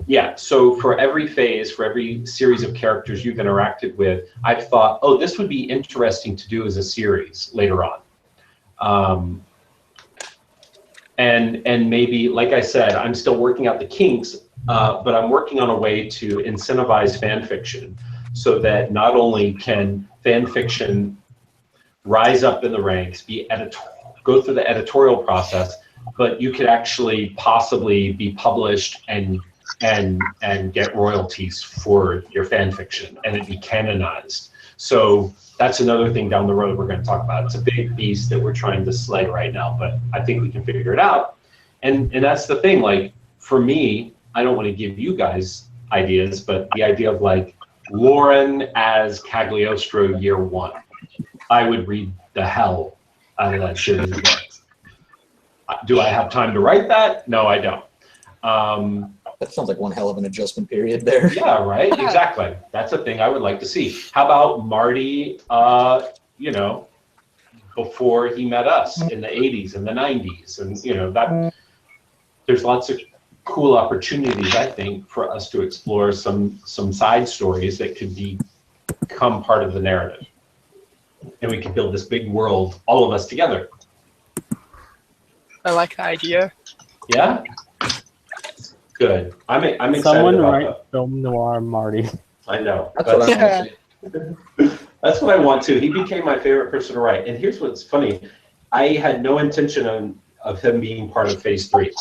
yeah, so for every phase, for every series of characters you've interacted with, I've thought, oh, this would be interesting to do as a series later on. And maybe, like I said, I'm still working out the kinks, but I'm working on a way to incentivize fan fiction so that not only can fan fiction rise up in the ranks, go through the editorial process, but you could actually possibly be published and get royalties for your fan fiction and it be canonized. So that's another thing down the road we're going to talk about. It's a big beast that we're trying to slay right now, but I think we can figure it out. And that's the thing, like for me, I don't want to give you guys ideas, but the idea of like Lauren as Cagliostro year 1, I would read the hell out of that series of books. Do I have time to write that? No, I don't. That sounds like one hell of an adjustment period there. Yeah, right. Exactly. That's a thing I would like to see. How about Marty? You know, before he met us in the '80s and the '90s, and you know that there's lots of cool opportunities, I think, for us to explore some side stories that could become part of the narrative. And we can build this big world, all of us together. I like the idea. Yeah? Good. I'm excited Someone about write that. film noir Marty. I know. That's what I want to see. That's what I want to. He became my favorite person to write. And here's what's funny. I had no intention of him being part of phase 3.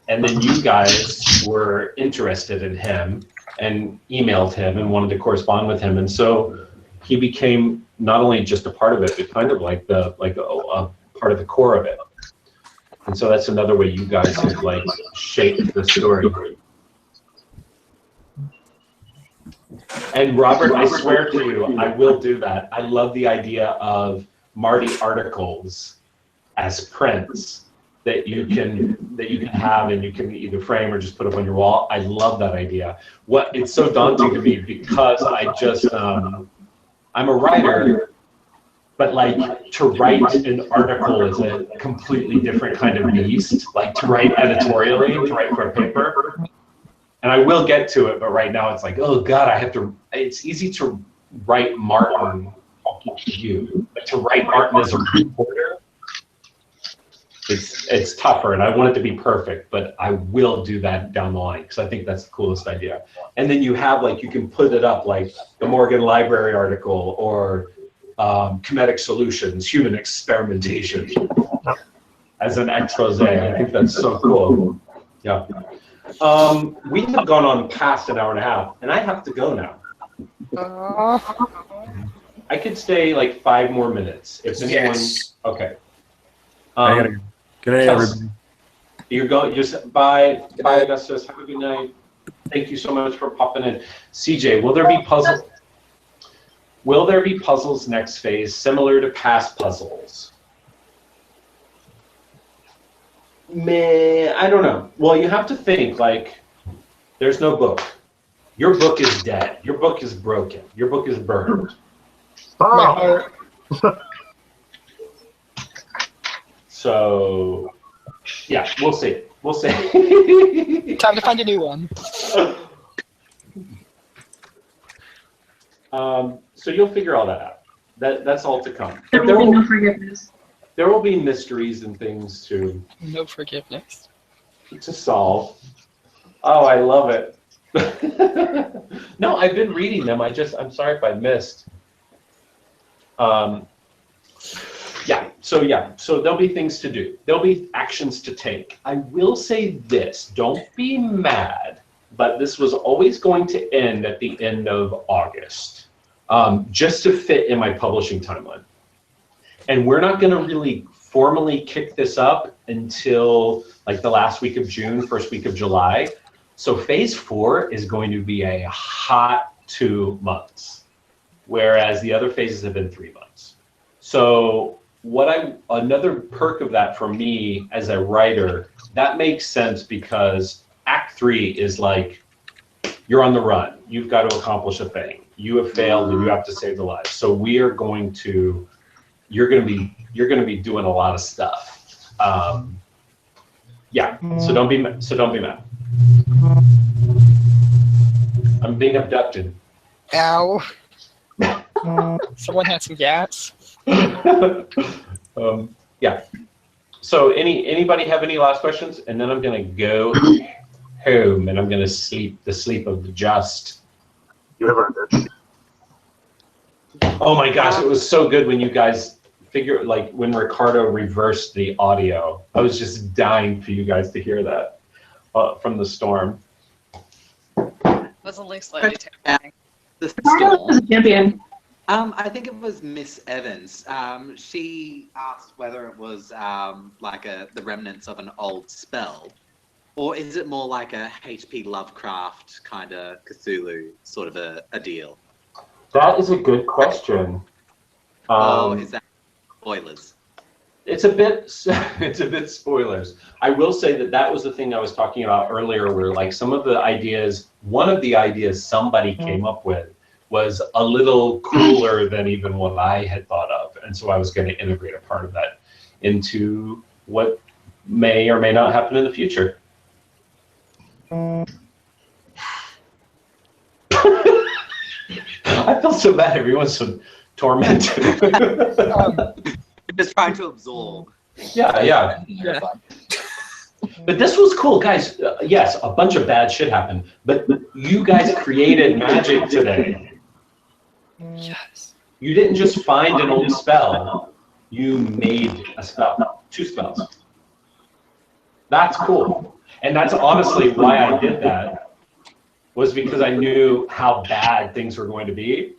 And then you guys were interested in him and emailed him and wanted to correspond with him. And so he became not only just a part of it, but kind of like a part of the core of it. And so that's another way you guys have like shaped the story. And Robert, I swear to you, I will do that. I love the idea of Marty articles as prints that you can have and you can either frame or just put up on your wall. I love that idea. It's so daunting to me because I just I'm a writer, but like to write an article is a completely different kind of beast. Like to write editorially, to write for a paper. And I will get to it, but right now it's like, oh God, it's easy to write Martin to you, but to write Martin as a reporter, it's tougher, and I want it to be perfect, but I will do that down the line because I think that's the coolest idea. And then you have you can put it up like the Morgan Library article or Comedic Solutions, Human Experimentation as an expose. I think that's so cool. Yeah. We have gone on past an hour and a half, and I have to go now. I could stay like 5 more minutes if anyone. Yes. Okay. I gotta go. Good night, everybody. You're going. Just bye, Augustus. Have a good night. Thank you so much for popping in. CJ, will there be puzzles? Will there be puzzles next phase similar to past puzzles? I don't know. Well, you have to think like there's no book. Your book is dead. Your book is broken. Your book is burned. Oh. So, yeah, we'll see. We'll see. Time to find a new one. So you'll figure all that out. That's all to come. There will be no forgiveness. There will be mysteries and things to No forgiveness. to solve. Oh, I love it. No, I've been reading them. I'm sorry if I missed. Yeah. So yeah, so there'll be things to do. There'll be actions to take. I will say this, don't be mad, but this was always going to end at the end of August, just to fit in my publishing timeline. And we're not gonna really formally kick this up until like the last week of June, first week of July. So phase 4 is going to be a hot 2 months, whereas the other phases have been 3 months. So another perk of that for me as a writer, that makes sense because Act 3 is like, you're on the run. You've got to accomplish a thing. You have failed and you have to save the lives. So you're going to be doing a lot of stuff. Yeah, so don't be mad. I'm being abducted. Ow. Someone had some gas. Yeah. So anybody have any last questions? And then I'm gonna go home and I'm gonna sleep the sleep of the just. You ever did? Oh my gosh, it was so good when you guys when Ricardo reversed the audio. I was just dying for you guys to hear that from the storm. That's only slightly terrifying. Scarlett was a champion. I think it was Miss Evans. She asked whether it was like the remnants of an old spell, or is it more like a H.P. Lovecraft kind of Cthulhu sort of a deal? That is a good question. Is that spoilers? It's a bit spoilers. I will say that was the thing I was talking about earlier, where like some of the ideas, one of the ideas somebody came up with was a little cooler than even what I had thought of. And so I was going to integrate a part of that into what may or may not happen in the future. I feel so bad. Everyone's so tormented. Just trying to absorb. Yeah. But this was cool, guys. Yes, a bunch of bad shit happened, but you guys created magic today. Yes. You didn't just find an old spell. You made a spell, 2 spells. That's cool. And that's honestly why I did that, was because I knew how bad things were going to be.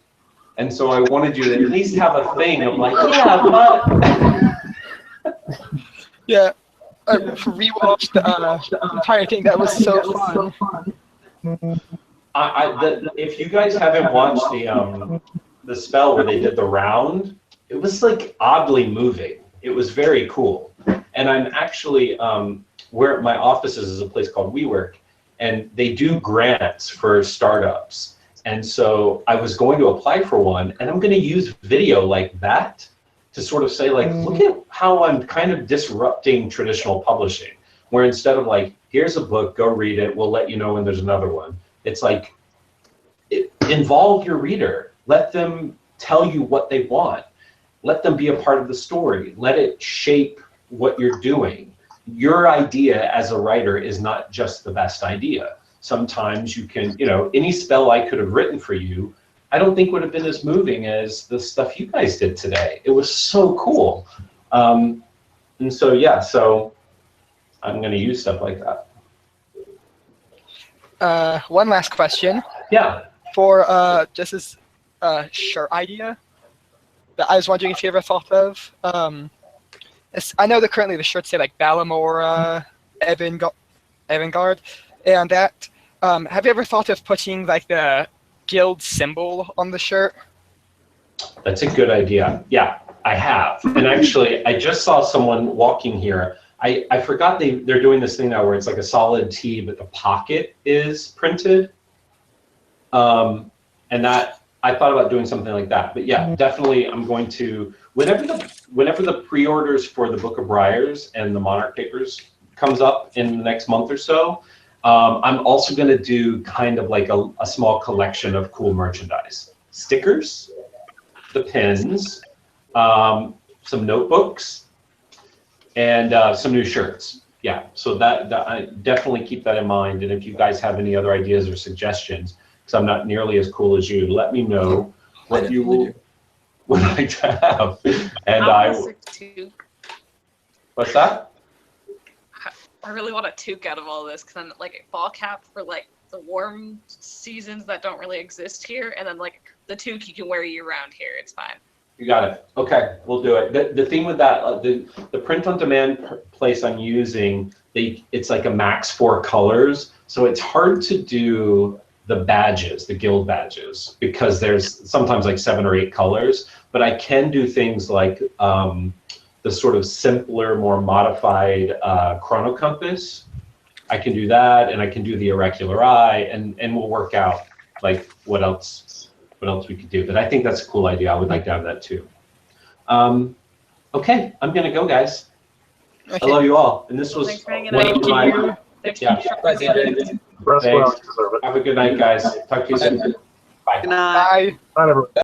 And so I wanted you to at least have a thing of like, yeah, but. Yeah, I rewatched the entire thing. That was so fun. If you guys haven't watched the spell where they did the round, it was like oddly moving. It was very cool. And I'm actually where my office is a place called WeWork, and they do grants for startups. And so I was going to apply for one, and I'm going to use video like that to sort of say, like, look at how I'm kind of disrupting traditional publishing, where instead of like, here's a book, go read it, we'll let you know when there's another one. It's like, involve your reader. Let them tell you what they want. Let them be a part of the story. Let it shape what you're doing. Your idea as a writer is not just the best idea. Sometimes you can, any spell I could have written for you, I don't think would have been as moving as the stuff you guys did today. It was so cool. And so, yeah, so I'm going to use stuff like that. One last question. Yeah. For just as a shirt idea that I was wondering if you ever thought of. I know that currently the shirts say like Balamora, Evangard, and that. Have you ever thought of putting like the guild symbol on the shirt? That's a good idea. Yeah, I have. And actually, I just saw someone walking here. I forgot they're doing this thing now where it's like a solid T, but the pocket is printed. And that, I thought about doing something like that. But yeah, definitely I'm going to, whenever the pre-orders for the Book of Briars and the Monarch papers comes up in the next month or so, I'm also going to do kind of like a small collection of cool merchandise. Stickers, the pins, some notebooks, and some new shirts. Yeah, so that I definitely keep that in mind. And if you guys have any other ideas or suggestions, because I'm not nearly as cool as you, let me know what you will. would like to have. And I want a sick toque. What's that? I really want a toque out of all this because I'm like a fall cap for like the warm seasons that don't really exist here, and then like the toque you can wear year round here. It's fine. You got it. Okay, we'll do it. The thing with that, the print on demand place I'm using, it's like a max 4 colors, so it's hard to do the badges, the guild badges, because there's sometimes like 7 or 8 colors. But I can do things like the sort of simpler, more modified chrono compass. I can do that, and I can do the irregular eye, and we'll work out like what else we could do. But I think that's a cool idea. I would like to have that too. Okay, I'm gonna go, guys. Okay. I love you all, and this was Thanks for hanging one out. of my. Yeah. Bye, CJ. Rest well, Thanks. you deserve it. Have a good night, guys. Talk to you soon. Bye. Good night. Bye. Bye, everyone.